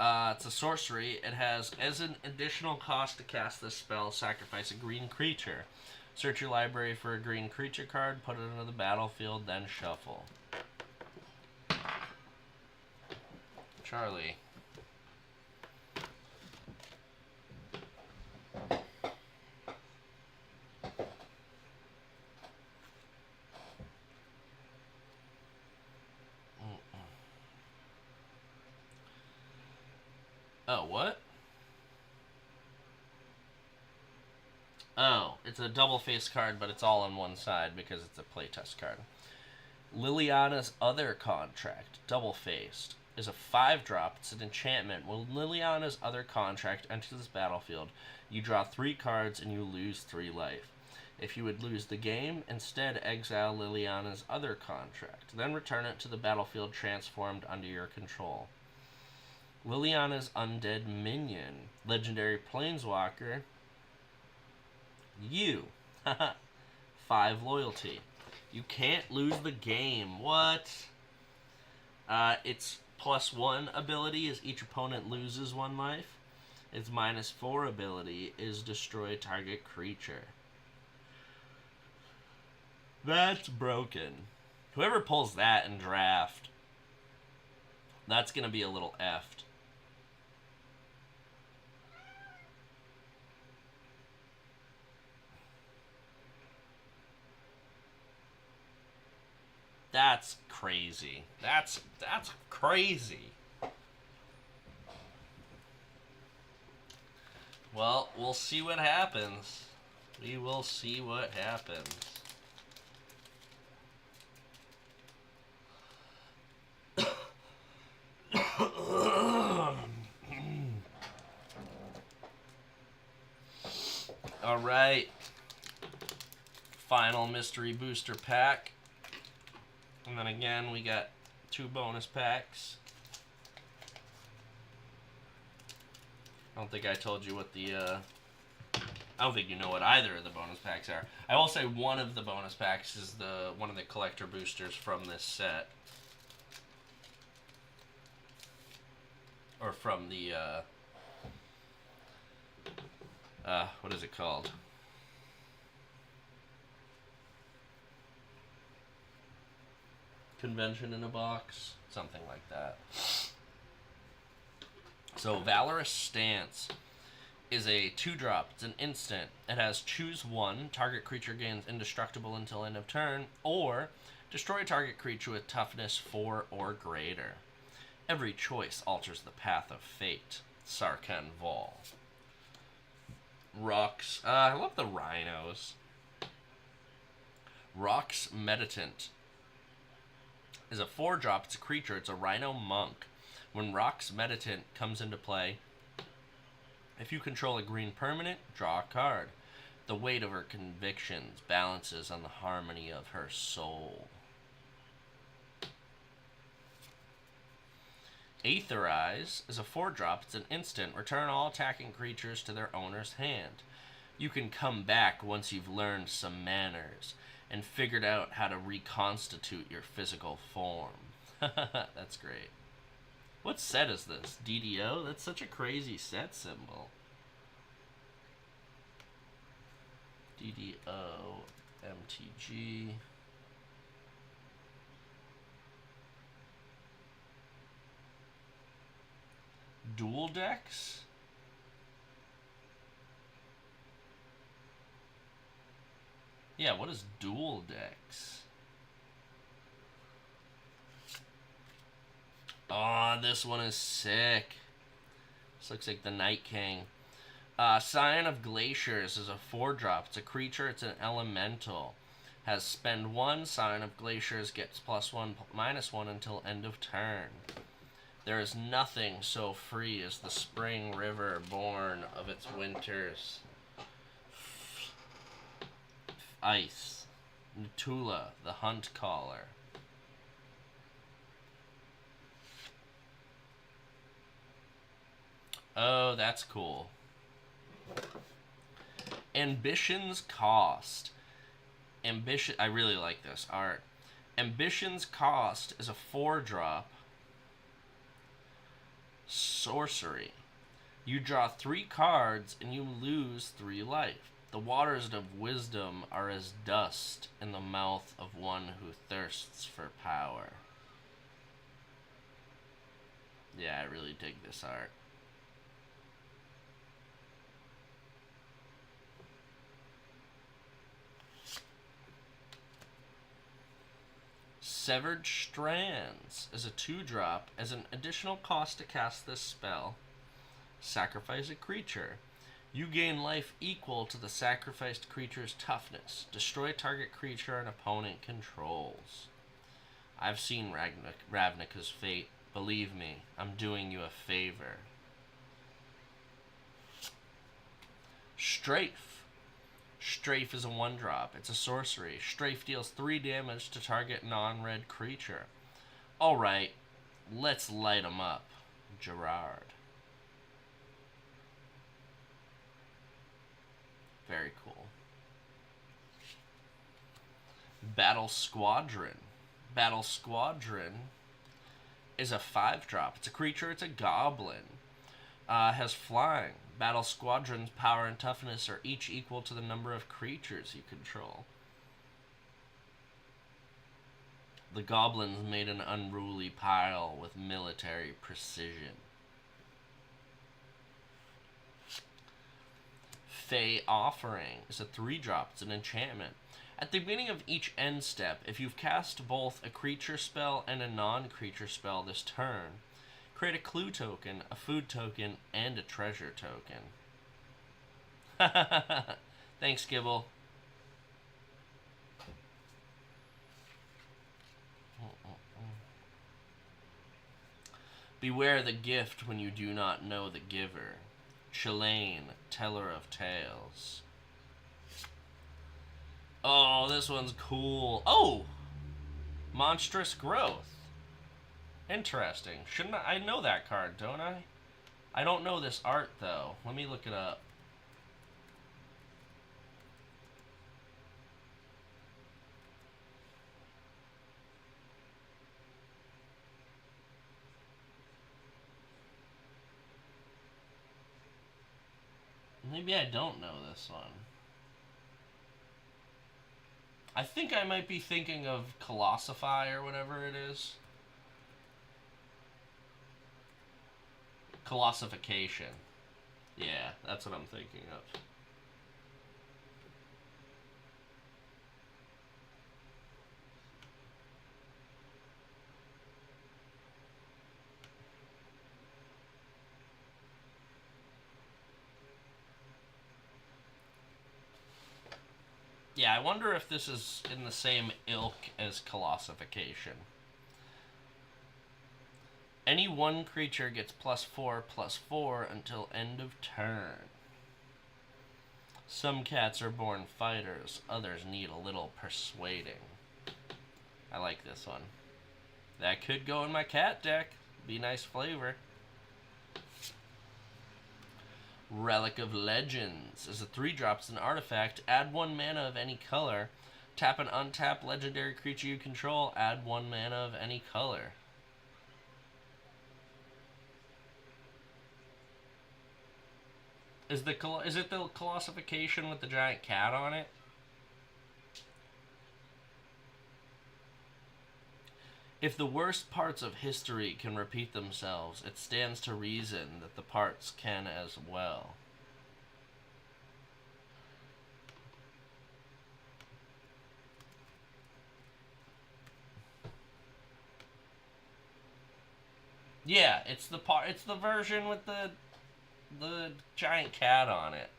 A: It's a sorcery. It has, as an additional cost to cast this spell, sacrifice a green creature. Search your library for a green creature card, put it into the battlefield, then shuffle. Charlie. Oh, what? Oh, it's a double face card, but it's all on one side because it's a playtest card. Liliana's Other Contract, double faced. is a 5-drop. It's an enchantment. When Liliana's other contract enters this battlefield, you draw 3 cards and you lose 3 life. If you would lose the game, instead exile Liliana's other contract. Then return it to the battlefield transformed under your control. Liliana's undead minion. Legendary planeswalker. You. 5 loyalty. You can't lose the game. What? Its +1 ability is each opponent loses 1 life. Its -4 ability is destroy target creature. That's broken. Whoever pulls that in draft, that's going to be a little effed. That's crazy. That's crazy. Well, we'll see what happens. We will see what happens. All right. Final mystery booster pack. And then again, we got 2 bonus packs. I don't think I told you what the, I don't think you know what either of the bonus packs are. I will say one of the bonus packs is one of the collector boosters from this set. Or from the, what is it called? Convention in a box, something like that. So Valorous Stance is a 2-drop. It's an instant. It has choose 1. Target creature gains indestructible until end of turn, or destroy a target creature with toughness 4 or greater. Every choice alters the path of fate. Sarkhan Vol. Rocks. I love the rhinos. Rock's Meditant is a 4-drop. It's a creature. It's a Rhino Monk. When Rock's Meditant comes into play, if you control a green permanent, draw a card. The weight of her convictions balances on the harmony of her soul. Aetherize is a 4-drop. It's an instant. Return all attacking creatures to their owner's hand. You can come back once you've learned some manners and figured out how to reconstitute your physical form. That's great. What set is this? DDO? That's such a crazy set symbol. DDO, MTG. Dual decks? Yeah, what is dual decks? Oh, this one is sick. This looks like the Night King. Scion of Glaciers is a 4-drop. It's a creature. It's an elemental. Has spend 1. Scion of Glaciers gets +1, -1 until end of turn. There is nothing so free as the spring river born of its winters. Ice. Nutula, the Hunt Caller. Oh, that's cool. Ambition's Cost. I really like this art. Ambition's Cost is a 4-drop. Sorcery. You draw 3 cards and you lose 3 life. The waters of wisdom are as dust in the mouth of one who thirsts for power. Yeah, I really dig this art. Severed Strands is a 2-drop. As an additional cost to cast this spell, sacrifice a creature. You gain life equal to the sacrificed creature's toughness. Destroy target creature an opponent controls. I've seen Ravnica's Fate, Believe me, I'm doing you a favor. Strafe. Strafe is a 1-drop. It's a sorcery. Strafe deals 3 damage to target non-red creature. Alright, let's light him up. Gerard. Very cool. Battle Squadron. Battle Squadron is a 5-drop. It's a creature, it's a goblin. Has flying. Battle Squadron's power and toughness are each equal to the number of creatures you control. The goblins made an unruly pile with military precision. Fey Offering is a 3-drop. It's an enchantment. At the beginning of each end step, if you've cast both a creature spell and a non-creature spell this turn, create a clue token, a food token, and a treasure token. Thanks, Gibble. Beware the gift when you do not know the giver. Chillane, Teller of Tales. Oh, this one's cool. Oh! Monstrous Growth. Interesting. Shouldn't I know that card, don't I? I don't know this art, though. Let me look it up. Maybe I don't know this one. I think I might be thinking of Colossify or whatever it is. Colossification. Yeah, that's what I'm thinking of. Yeah, I wonder if this is in the same ilk as Colossification. Any one creature gets +4/+4 until end of turn. Some cats are born fighters, others need a little persuading. I like this one. That could go in my cat deck. Be nice flavor. Relic of Legends is a 3-drop. It's an artifact. Add 1 mana of any color. Tap an untapped legendary creature you control. Add 1 mana of any color. Is it the Colossification with the giant cat on it? If the worst parts of history can repeat themselves, it stands to reason that the parts can as well. Yeah, it's the version with the giant cat on it.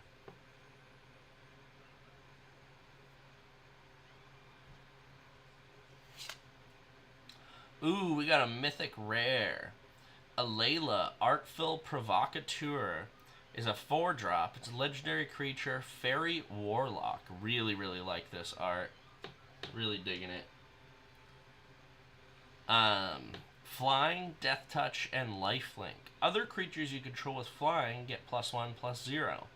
A: Ooh, we got a mythic rare. A Layla, Artful Provocateur, is a 4-drop. It's a legendary creature, Fairy Warlock. Really, really like this art. Really digging it. Flying, Death Touch, and Lifelink. Other creatures you control with flying get +1/+0.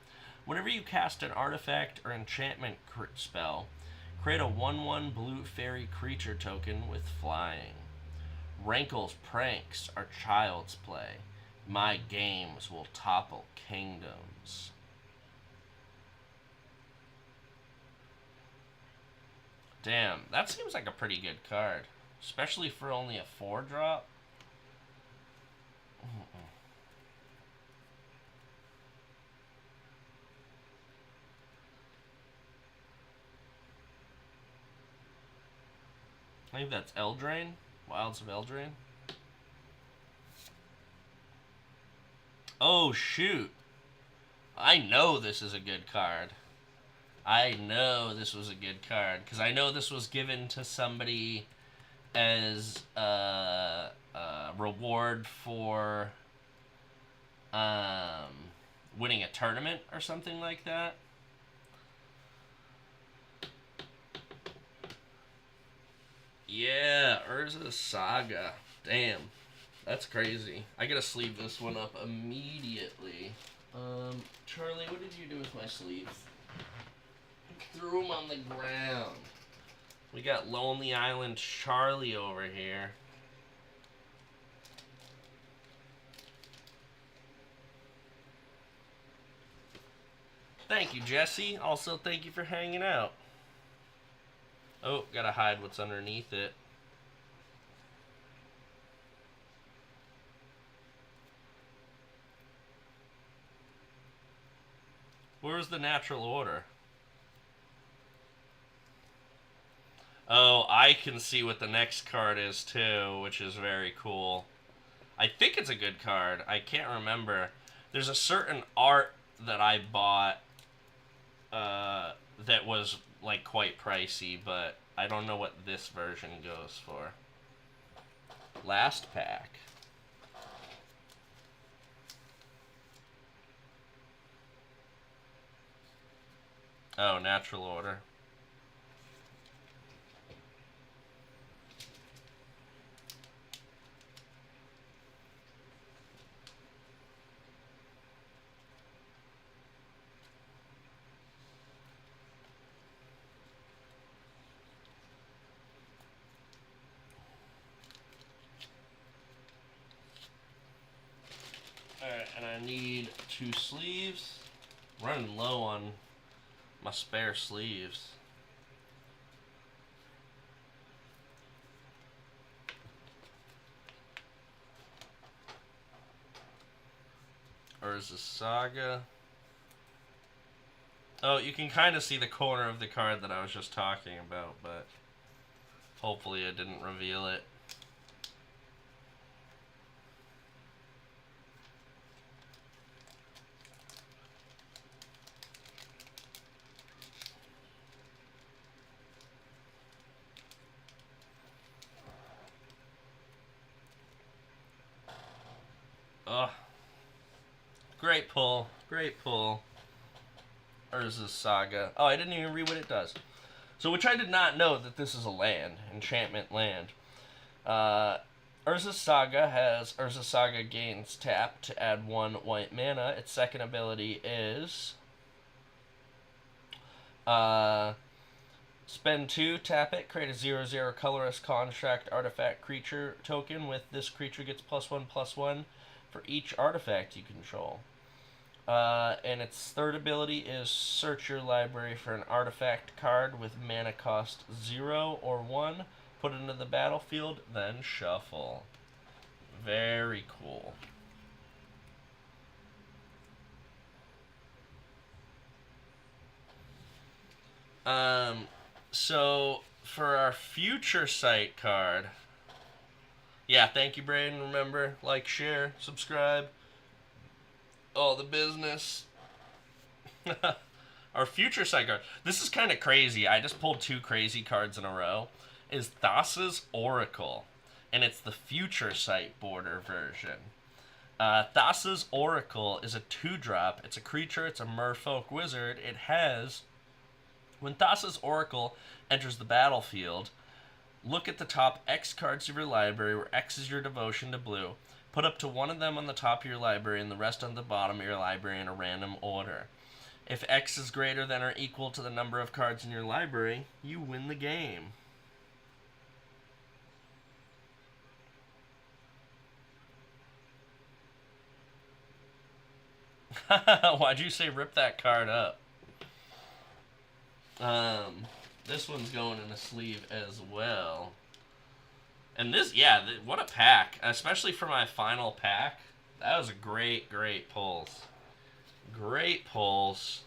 A: Whenever you cast an artifact or enchantment spell, create a 1/1 blue fairy creature token with flying. Rankle's pranks are child's play. My games will topple kingdoms. Damn, that seems like a pretty good card. Especially for only a 4-drop. I think that's Eldraine. Wilds of Eldraine. Oh, shoot. I know this is a good card. I know this was a good card. Because I know this was given to somebody as reward for winning a tournament or something like that. Yeah, Urza's Saga. Damn, that's crazy. I gotta sleeve this one up immediately. Charlie, what did you do with my sleeves? Threw them on the ground. We got Lonely Island Charlie over here. Thank you, Jesse. Also, thank you for hanging out. Oh, gotta hide what's underneath it. Where's the natural order? Oh, I can see what the next card is too, which is very cool. I think it's a good card. I can't remember. There's a certain art that I bought that was like quite pricey, but I don't know what this version goes for. Last pack. Oh, natural order. Alright, and I need 2 sleeves. I'm running low on my spare sleeves. Urza's Saga. Oh, you can kind of see the corner of the card that I was just talking about, but hopefully I didn't reveal it. Oh, great pull. Great pull. Urza's Saga. Oh, I didn't even read what it does. So, which I did not know that this is a land. Enchantment land. Urza's Saga has Urza's Saga gains tap to add 1 white mana. Its second ability is spend 2, tap it, create a 0/0 colorless construct artifact creature token. With this creature gets +1/+1 for each artifact you control. And its third ability is search your library for an artifact card with mana cost 0 or 1. Put it into the battlefield, then shuffle. Very cool. So for our future sight card, yeah, thank you, Braden. Remember, like, share, subscribe, all the business. Our future sight card. This is kind of crazy. I just pulled 2 crazy cards in a row. Is Thassa's Oracle, and it's the future sight border version. Thassa's Oracle is a 2-drop. It's a creature. It's a merfolk wizard. It has, when Thassa's Oracle enters the battlefield, look at the top X cards of your library, where X is your devotion to blue. Put up to 1 of them on the top of your library and the rest on the bottom of your library in a random order. If X is greater than or equal to the number of cards in your library, you win the game. Why'd you say rip that card up? This one's going in a sleeve as well. And this, yeah, what a pack. Especially for my final pack. That was a great, great pulls. Great pulls.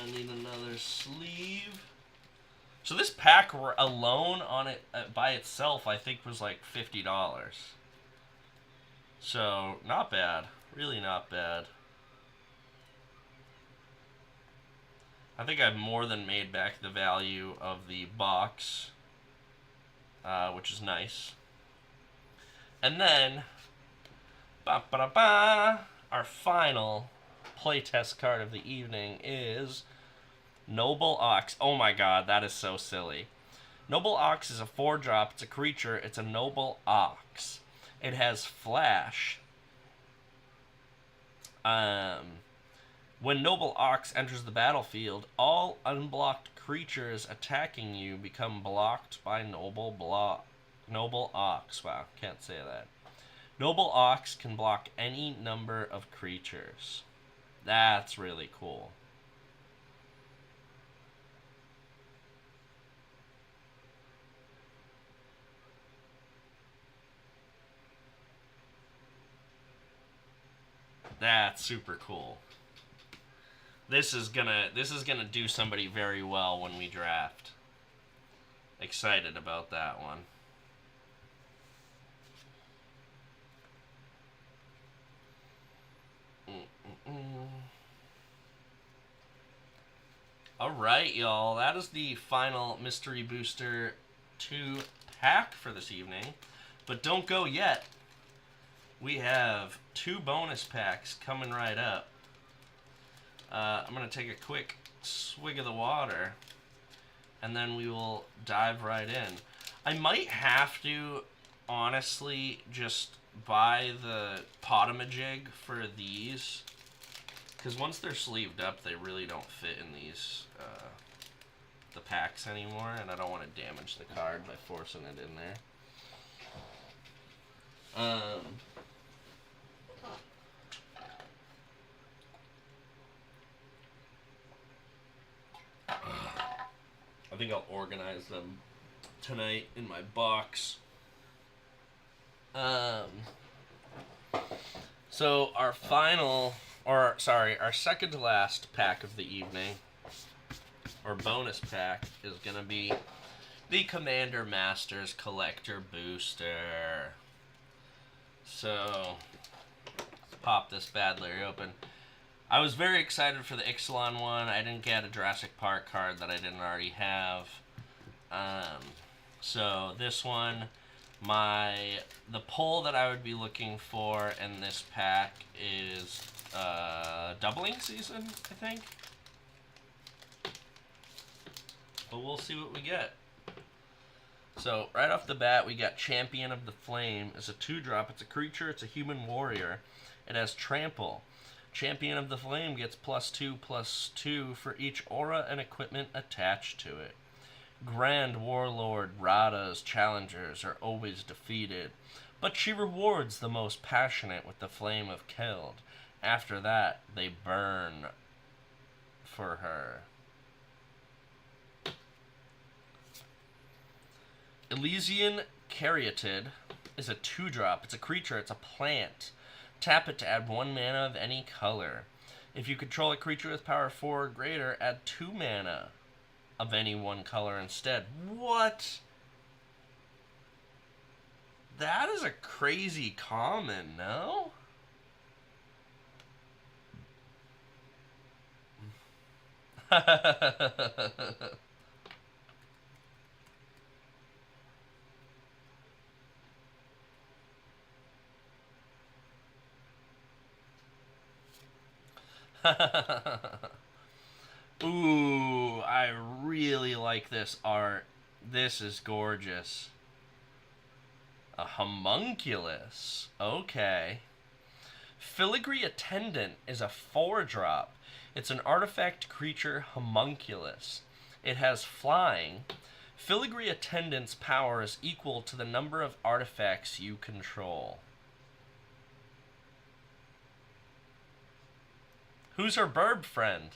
A: I need another sleeve. So this pack alone on it by itself, I think, was like $50. So not bad, really not bad. I think I've more than made back the value of the box, which is nice. And then, our final playtest card of the evening is Noble Ox. Oh my god, that is so silly. Noble Ox is a 4-drop. It's a creature. It's a Noble Ox. It has Flash. When Noble Ox enters the battlefield, all unblocked creatures attacking you become blocked by Noble Ox. Wow, can't say that. Noble Ox can block any number of creatures. That's really cool. That's super cool. This is gonna do somebody very well when we draft. Excited about that one. Alright, y'all. That is the final Mystery Booster 2 pack for this evening. But don't go yet. We have 2 bonus packs coming right up. I'm going to take a quick swig of the water, and then we will dive right in. I might have to, honestly, just buy the Potamajig for these, because once they're sleeved up, they really don't fit in these, the packs anymore, and I don't want to damage the card by forcing it in there. I think I'll organize them tonight in my box. So our our second to last pack of the evening, or bonus pack, is gonna be the Commander Masters Collector Booster. So let's pop this bad Larry open. I was very excited for the Ixalan one. I didn't get a Jurassic Park card that I didn't already have. So this one, the pull that I would be looking for in this pack is Doubling Season, I think. But we'll see what we get. So right off the bat, we got Champion of the Flame. It's a 2-drop. It's a creature. It's a human warrior. It has Trample. Champion of the Flame gets +2/+2 for each aura and equipment attached to it. Grand Warlord Rada's challengers are always defeated, but she rewards the most passionate with the Flame of Keld. After that, they burn for her. Elysian Caryatid is a 2-drop. It's a creature. It's a plant. Tap it to add 1 mana of any color. If you control a creature with power 4 or greater, add 2 mana of any one color instead. What? That is a crazy common, no? Ooh, I really like this art. This is gorgeous. A homunculus. Okay. Filigree Attendant is a 4-drop. It's an artifact creature homunculus. It has flying. Filigree Attendant's power is equal to the number of artifacts you control. Who's her bird friend?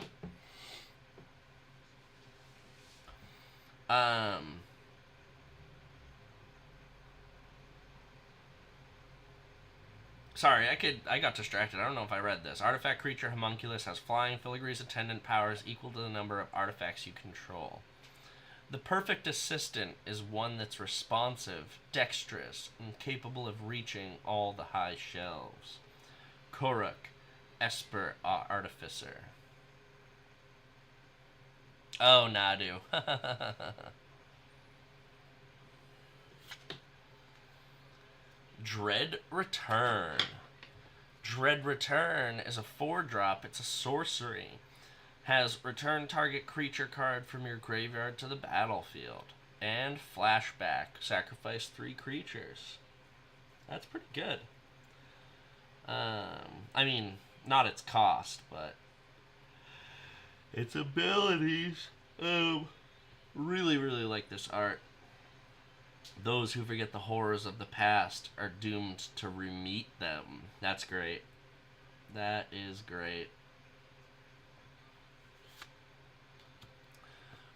A: Sorry, I got distracted. I don't know if I read this. Artifact creature homunculus has flying. Filigree's attendant powers equal to the number of artifacts you control. The perfect assistant is one that's responsive, dexterous, and capable of reaching all the high shelves. Koruk, Esper Artificer. Oh, Nadu. Dread Return. Dread Return is a 4-drop. It's a sorcery. Has return target creature card from your graveyard to the battlefield. And flashback. Sacrifice 3 creatures. That's pretty good. I mean, not its cost, but its abilities. Really, really like this art. Those who forget the horrors of the past are doomed to re-meet them. That's great. That is great.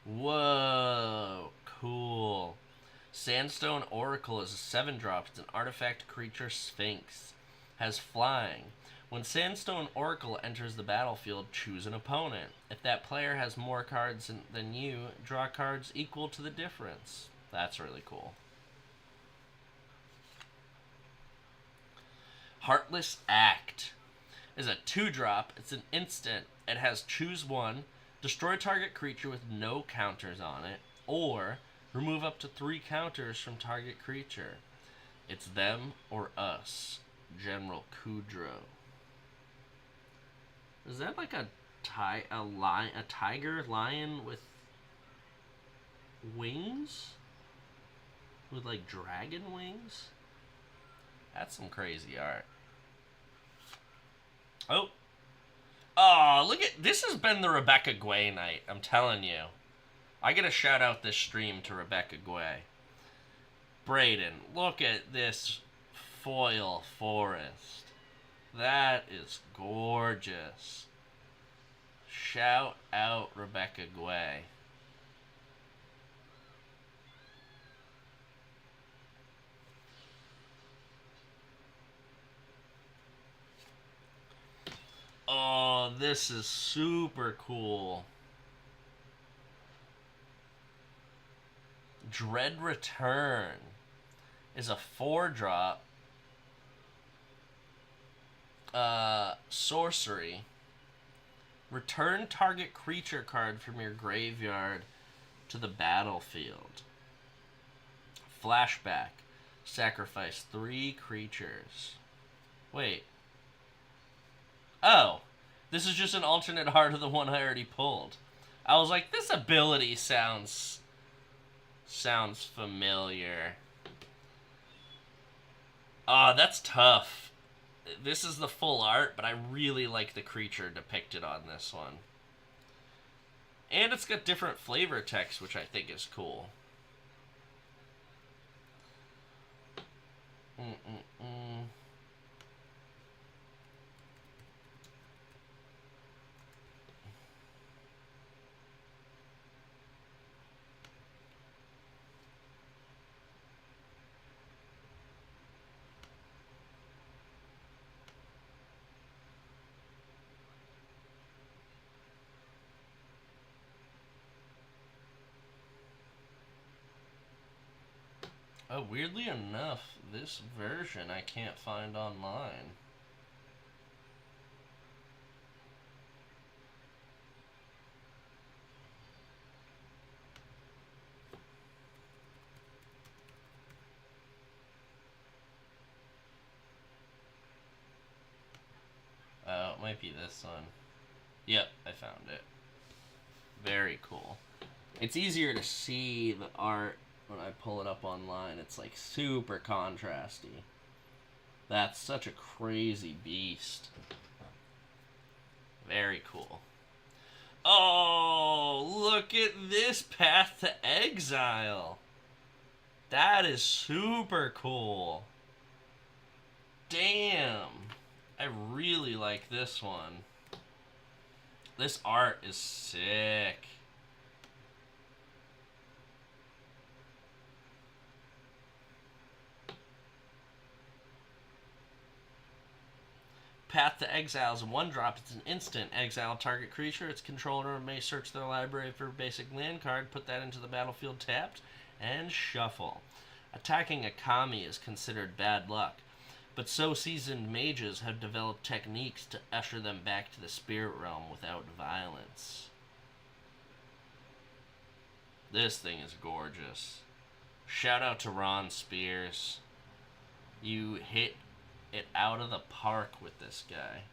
A: Whoa, cool. Sandstone Oracle is a 7-drop. It's an artifact creature Sphinx. Has flying. When Sandstone Oracle enters the battlefield, choose an opponent. If that player has more cards than you, draw cards equal to the difference. That's really cool. Heartless Act is a 2-drop. It's an instant. It has choose one, destroy target creature with no counters on it, or remove up to 3 counters from target creature. It's them or us. General Kudro. Is that like a tiger lion with wings? With like dragon wings? That's some crazy art. Oh, look at this. Has been the Rebecca Guay night. I'm telling you. I gotta shout out this stream to Rebecca Guay. Braden, look at this foil forest. That is gorgeous. Shout out Rebecca Guay. Oh, this is super cool. Dread Return is a 4-drop sorcery. Return target creature card from your graveyard to the battlefield. Flashback. Sacrifice 3 creatures. Wait. Oh. This is just an alternate art of the one I already pulled. I was like, this ability sounds familiar. That's tough. This is the full art, but I really like the creature depicted on this one. And it's got different flavor text, which I think is cool. Oh, weirdly enough, this version I can't find online. Oh, it might be this one. Yep, I found it. Very cool. It's easier to see the art when I pull it up online. It's like super contrasty. That's such a crazy beast. Very cool. Oh, look at this Path to Exile. That is super cool. Damn. I really like this one. This art is sick. Path to Exile is a 1-drop. It's an instant. Exile target creature. Its controller may search their library for a basic land card, put that into the battlefield tapped, and shuffle. Attacking a Kami is considered bad luck, but so seasoned mages have developed techniques to usher them back to the spirit realm without violence. This thing is gorgeous. Shout out to Ron Spears. You hit it out of the park with this guy.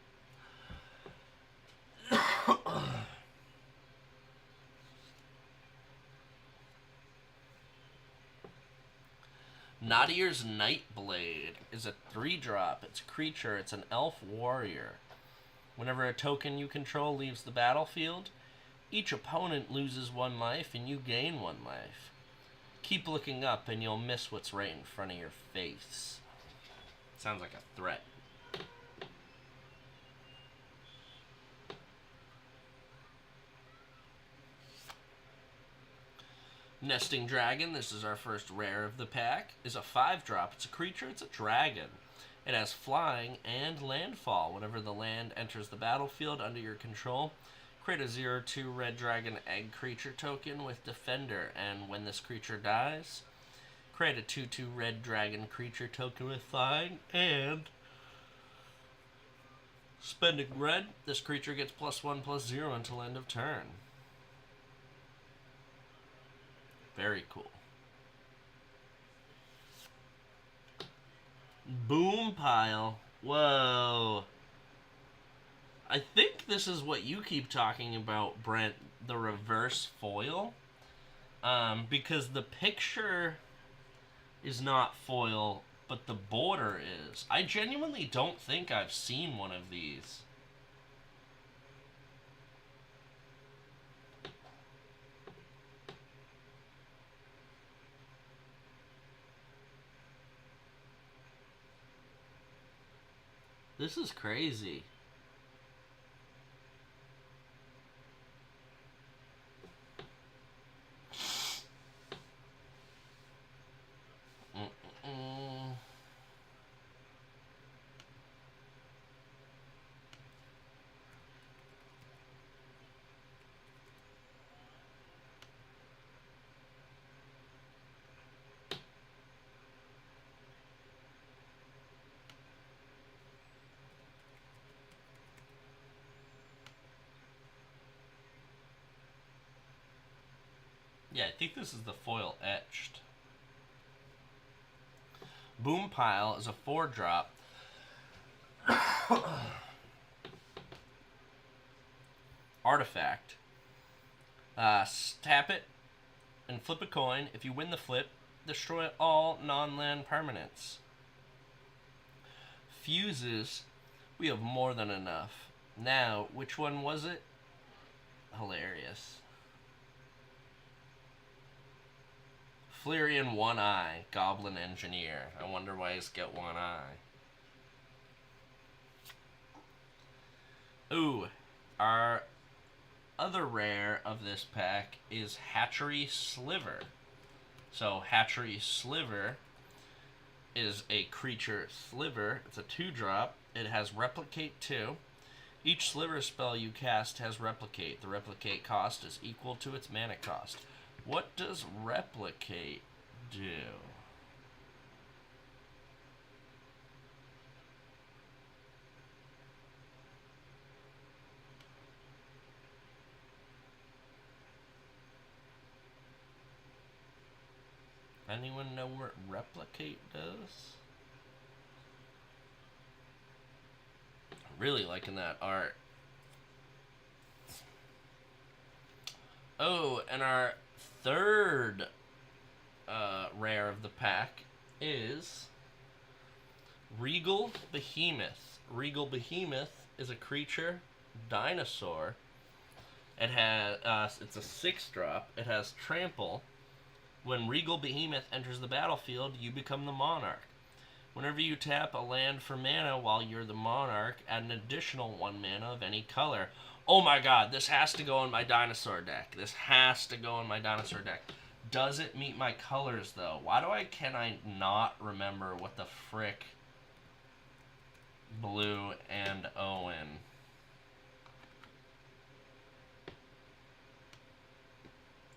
A: Nadier's Nightblade is a 3-drop. It's a creature. It's an elf warrior. Whenever a token you control leaves the battlefield, each opponent loses 1 life and you gain 1 life. Keep looking up and you'll miss what's right in front of your face. Sounds like a threat. Nesting Dragon, this is our first rare of the pack, is a 5-drop. It's a creature, it's a dragon. It has flying and landfall. Whenever the land enters the battlefield under your control, create a 0/2 red dragon egg creature token with Defender, and when this creature dies, create a 2/2 red dragon creature token with flying, and spending red, this creature gets +1/+0 until end of turn. Very cool. Boom Pile. Whoa. I think this is what you keep talking about, Brent, the reverse foil. Because the picture is not foil, but the border is. I genuinely don't think I've seen one of these. This is crazy. Yeah, I think this is the foil etched. Boom Pile is a 4-drop. Artifact. Tap it and flip a coin. If you win the flip, destroy all non-land permanents. Fuses. We have more than enough. Now, which one was it? Hilarious. Flareon 1 Eye, Goblin Engineer. I wonder why he's got 1 eye. Ooh, our other rare of this pack is Hatchery Sliver. So Hatchery Sliver is a creature sliver. It's a 2-drop. It has Replicate 2. Each sliver spell you cast has Replicate. The Replicate cost is equal to its mana cost. What does Replicate do? Anyone know what Replicate does? I'm really liking that art. Oh, and our third rare of the pack is Regal Behemoth. Regal Behemoth is a creature, dinosaur. It has it's a 6-drop. It has Trample. When Regal Behemoth enters the battlefield, you become the monarch. Whenever you tap a land for mana while you're the monarch, add an additional 1 mana of any color. Oh my god, this has to go in my dinosaur deck. This has to go in my dinosaur deck. Does it meet my colors, though? Why can I not remember what the frick Blue, and Owen.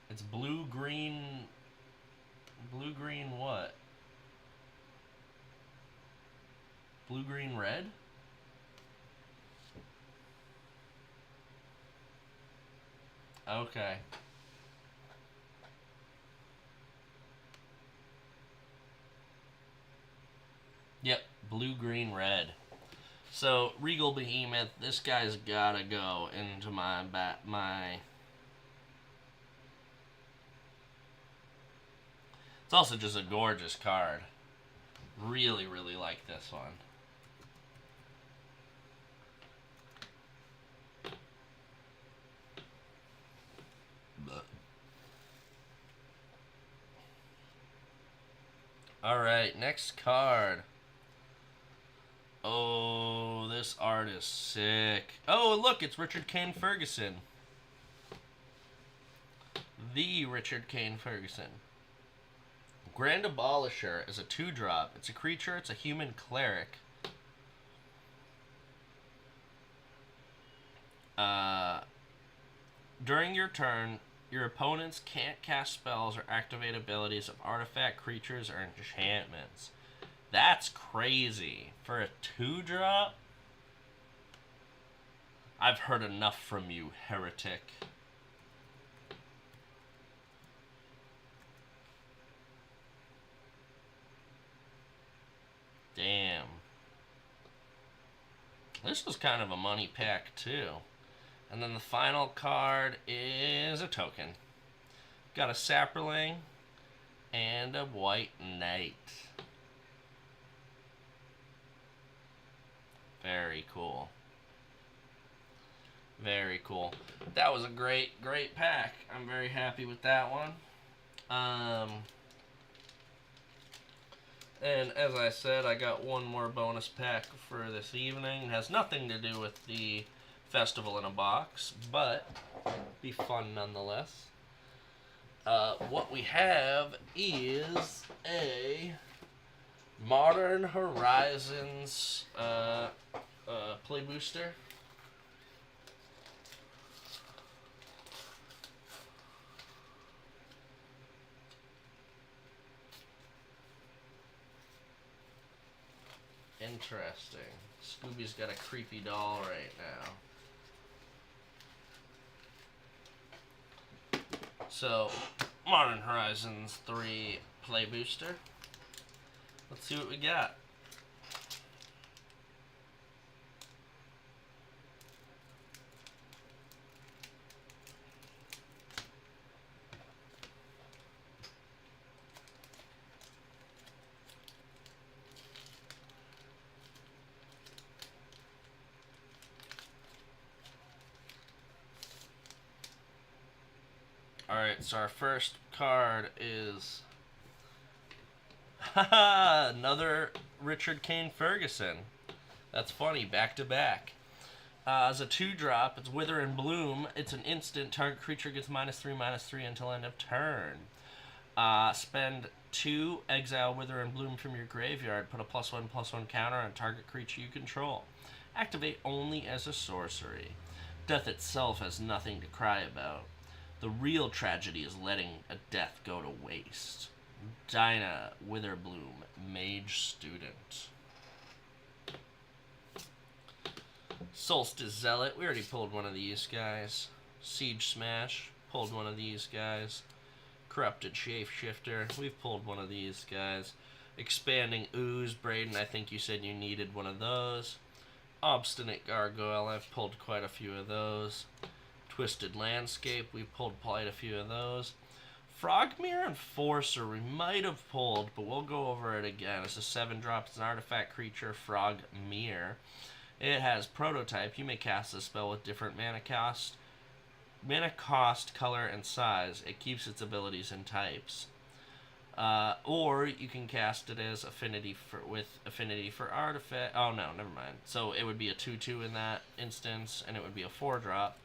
A: It's blue, green... Blue, green, what? Blue, green, red? Okay. Yep, blue, green, red. So, Regal Behemoth, this guy's gotta go into my... It's also just a gorgeous card. Really, really like this one. Alright, next card. Oh, this art is sick. Oh, look, it's Richard Kane Ferguson. The Richard Kane Ferguson. Grand Abolisher is a 2-drop. It's a creature, it's a human cleric. During your turn, your opponents can't cast spells or activate abilities of artifact, creatures, or enchantments. That's crazy. For a 2-drop? I've heard enough from you, heretic. Damn. This was kind of a money pack, too. And then the final card is a token. Got a Sapperling and a White Knight. Very cool. Very cool. That was a great pack. I'm very happy with that one. And as I said, I got one more bonus pack for this evening. It has nothing to do with the Festival in a Box, but be fun nonetheless. What we have is a Modern Horizons play booster. Interesting. Scooby's got a creepy doll right now. So, Modern Horizons 3 play booster. Let's see what we got. Alright, so our first card is another Richard Kane Ferguson. That's funny, back to back. As a 2-drop, it's Wither and Bloom. It's an instant. Target creature gets -3/-3 until end of turn. Spend 2, exile Wither and Bloom from your graveyard. Put a +1/+1 counter on target creature you control. Activate only as a sorcery. Death itself has nothing to cry about. The real tragedy is letting a death go to waste. Dinah Witherbloom, Mage Student. Solstice Zealot, we already pulled one of these guys. Siege Smash, pulled one of these guys. Corrupted Shapeshifter, we've pulled one of these guys. Expanding Ooze, Braden, I think you said you needed one of those. Obstinate Gargoyle, I've pulled quite a few of those. Twisted Landscape, we pulled quite a few of those. Frogmere Enforcer, we might have pulled, but we'll go over it again. It's a 7-drop, it's an artifact creature, Frogmere. It has Prototype. You may cast this spell with different mana cost, color, and size. It keeps its abilities and types. Or you can cast it as affinity for artifact. Oh no, never mind. So it would be a 2/2 in that instance, and it would be a 4-drop.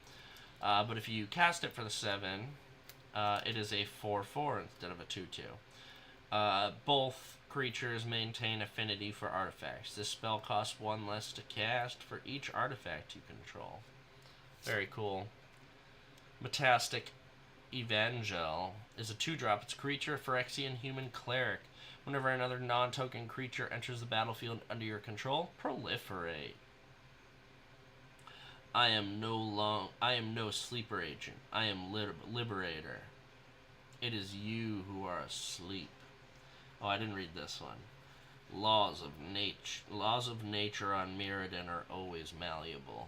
A: But if you cast it for the 7, it is a 4/4 instead of a 2/2. Both creatures maintain affinity for artifacts. This spell costs 1 less to cast for each artifact you control. Very cool. Metastic Evangel is a 2-drop. It's a creature, Phyrexian human cleric. Whenever another non-token creature enters the battlefield under your control, proliferate. I am no sleeper agent. I am liberator. It is you who are asleep. Oh, I didn't read this one. Laws of nature on Mirrodin are always malleable.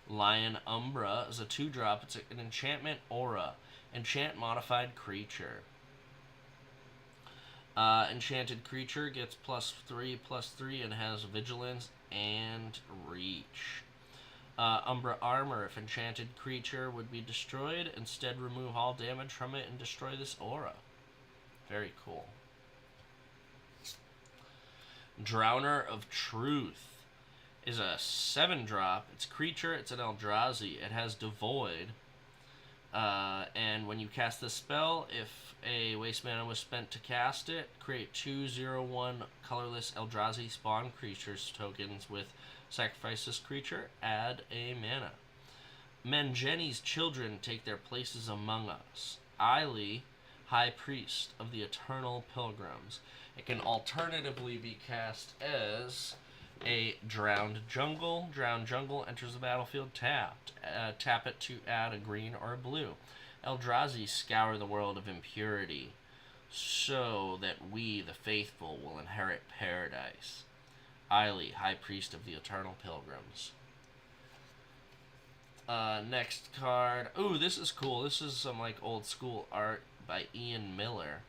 A: Lion Umbra is a 2-drop. It's an enchantment aura. Enchant modified creature. Enchanted creature gets +3/+3 and has vigilance and reach. Umbra armor. If enchanted creature would be destroyed, instead remove all damage from it and destroy this aura. Very cool. Drowner of Truth is a 7-drop. It's a creature. It's an Eldrazi. It has Devoid. And when you cast this spell, if a waste mana was spent to cast it, create 2/0/1 colorless Eldrazi spawn creatures tokens with sacrifice this creature, add a mana. Mengeni's children take their places among us. Aili, High Priest of the Eternal Pilgrims. It can alternatively be cast as a Drowned Jungle. Drowned Jungle enters the battlefield tapped. Tap it to add a green or a blue. Eldrazi scour the world of impurity so that we, the faithful, will inherit paradise. Aili, High Priest of the Eternal Pilgrims. Next card. Ooh, this is cool. This is some like old school art by Ian Miller.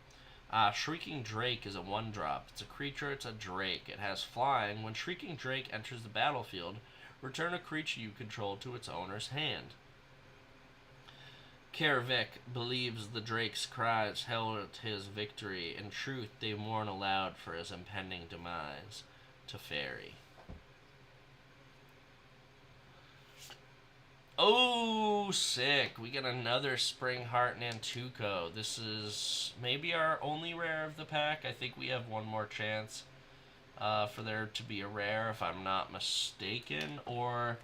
A: Shrieking Drake is a 1-drop. It's a creature, it's a drake. It has flying. When Shrieking Drake enters the battlefield, return a creature you control to its owner's hand. Kervik believes the drake's cries herald his victory. In truth, they mourn aloud for his impending demise. Teferi. Oh, sick. We get another Springheart Nantuko. This is maybe our only rare of the pack. I think we have one more chance for there to be a rare, if I'm not mistaken. Or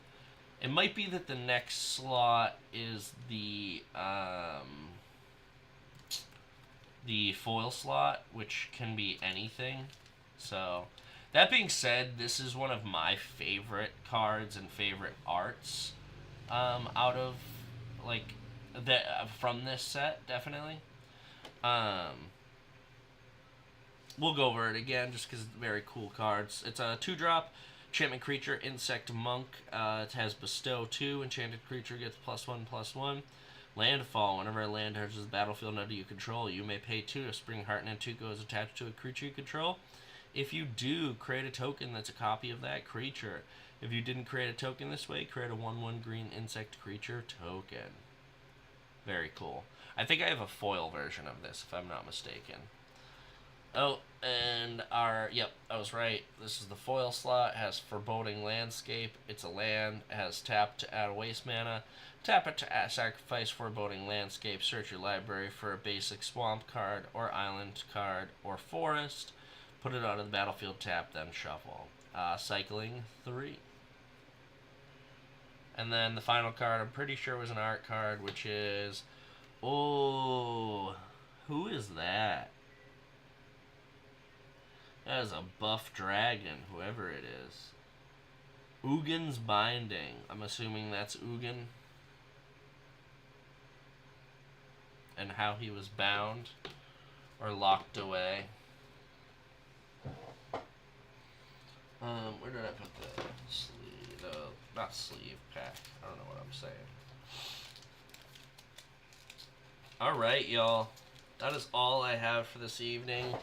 A: it might be that the next slot is the foil slot, which can be anything. So, that being said, this is one of my favorite cards and favorite arts. Out of like from this set, definitely. We'll go over it again just because very cool cards. It's a 2-drop enchantment creature, insect monk. It has bestow 2. Enchanted creature gets +1/+1. Landfall. Whenever a land enters the battlefield under you control, you may pay 2. A Springheart Nantuko is attached to a creature you control. If you do, create a token that's a copy of that creature. If you didn't create a token this way, create a 1/1 green insect creature token. Very cool. I think I have a foil version of this, if I'm not mistaken. Oh, and yep, I was right. This is the foil slot. It has Foreboding Landscape. It's a land. It has tap to add a waste mana. Tap it to sacrifice Foreboding Landscape. Search your library for a basic swamp card, or island card, or forest. Put it onto the battlefield, tap, then shuffle. Cycling 3. And then the final card, I'm pretty sure was an art card, which is... Oh, who is that? That is a buff dragon, whoever it is. Ugin's Binding. I'm assuming that's Ugin. And how he was bound or locked away. Where did I put the sleeve? Not sleeve, pack. I don't know what I'm saying. Alright, y'all. That is all I have for this evening.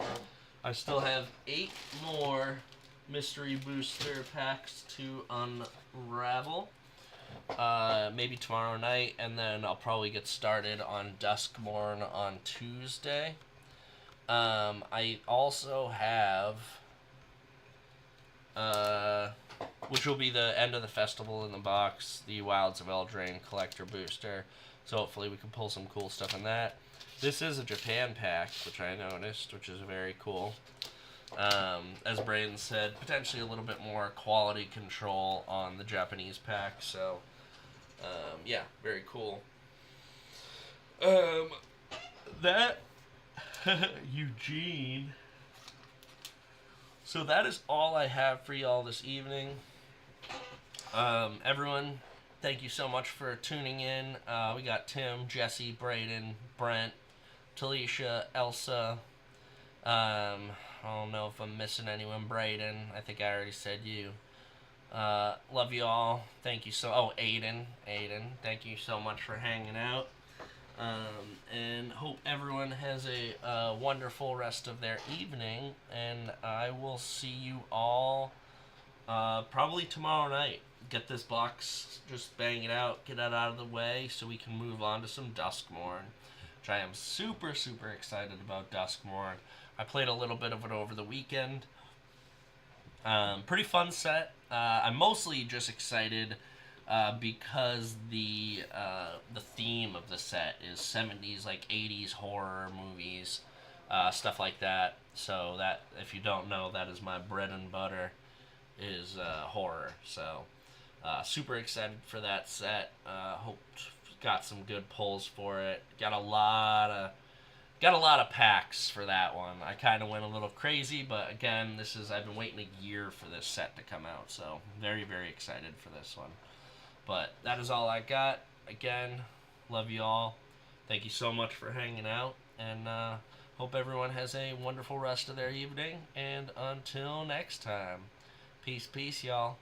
A: I still have 8 more mystery booster packs to unravel. Maybe tomorrow night, and then I'll probably get started on Duskmourn on Tuesday. I also have... which will be the end of the festival in the box, the Wilds of Eldraine collector booster. So hopefully we can pull some cool stuff in that. This is a Japan pack, which I noticed, which is very cool. As Braden said, potentially a little bit more quality control on the Japanese pack. So, yeah, very cool. That Eugene. So that is all I have for y'all this evening. Everyone, thank you so much for tuning in. We got Tim, Jesse, Braden, Brent, Talisha, Elsa. I don't know if I'm missing anyone. Braden, I think I already said you. Love you all. Thank you so. Oh, Aiden, thank you so much for hanging out. And hope everyone has a wonderful rest of their evening. And I will see you all probably tomorrow night. Get this box, just bang it out, get it out of the way so we can move on to some Duskmourn, which I am super, super excited about Duskmourn. I played a little bit of it over the weekend. Pretty fun set. I'm mostly just excited because the theme of the set is 70s, like 80s horror movies, stuff like that. So that, if you don't know, that is my bread and butter, is horror. So super excited for that set. Hope got some good pulls for it. Got a lot of packs for that one. I kind of went a little crazy, but again, I've been waiting a year for this set to come out, so very, very excited for this one. But that is all I got. Again, love you all. Thank you so much for hanging out, and hope everyone has a wonderful rest of their evening. And until next time, peace, y'all.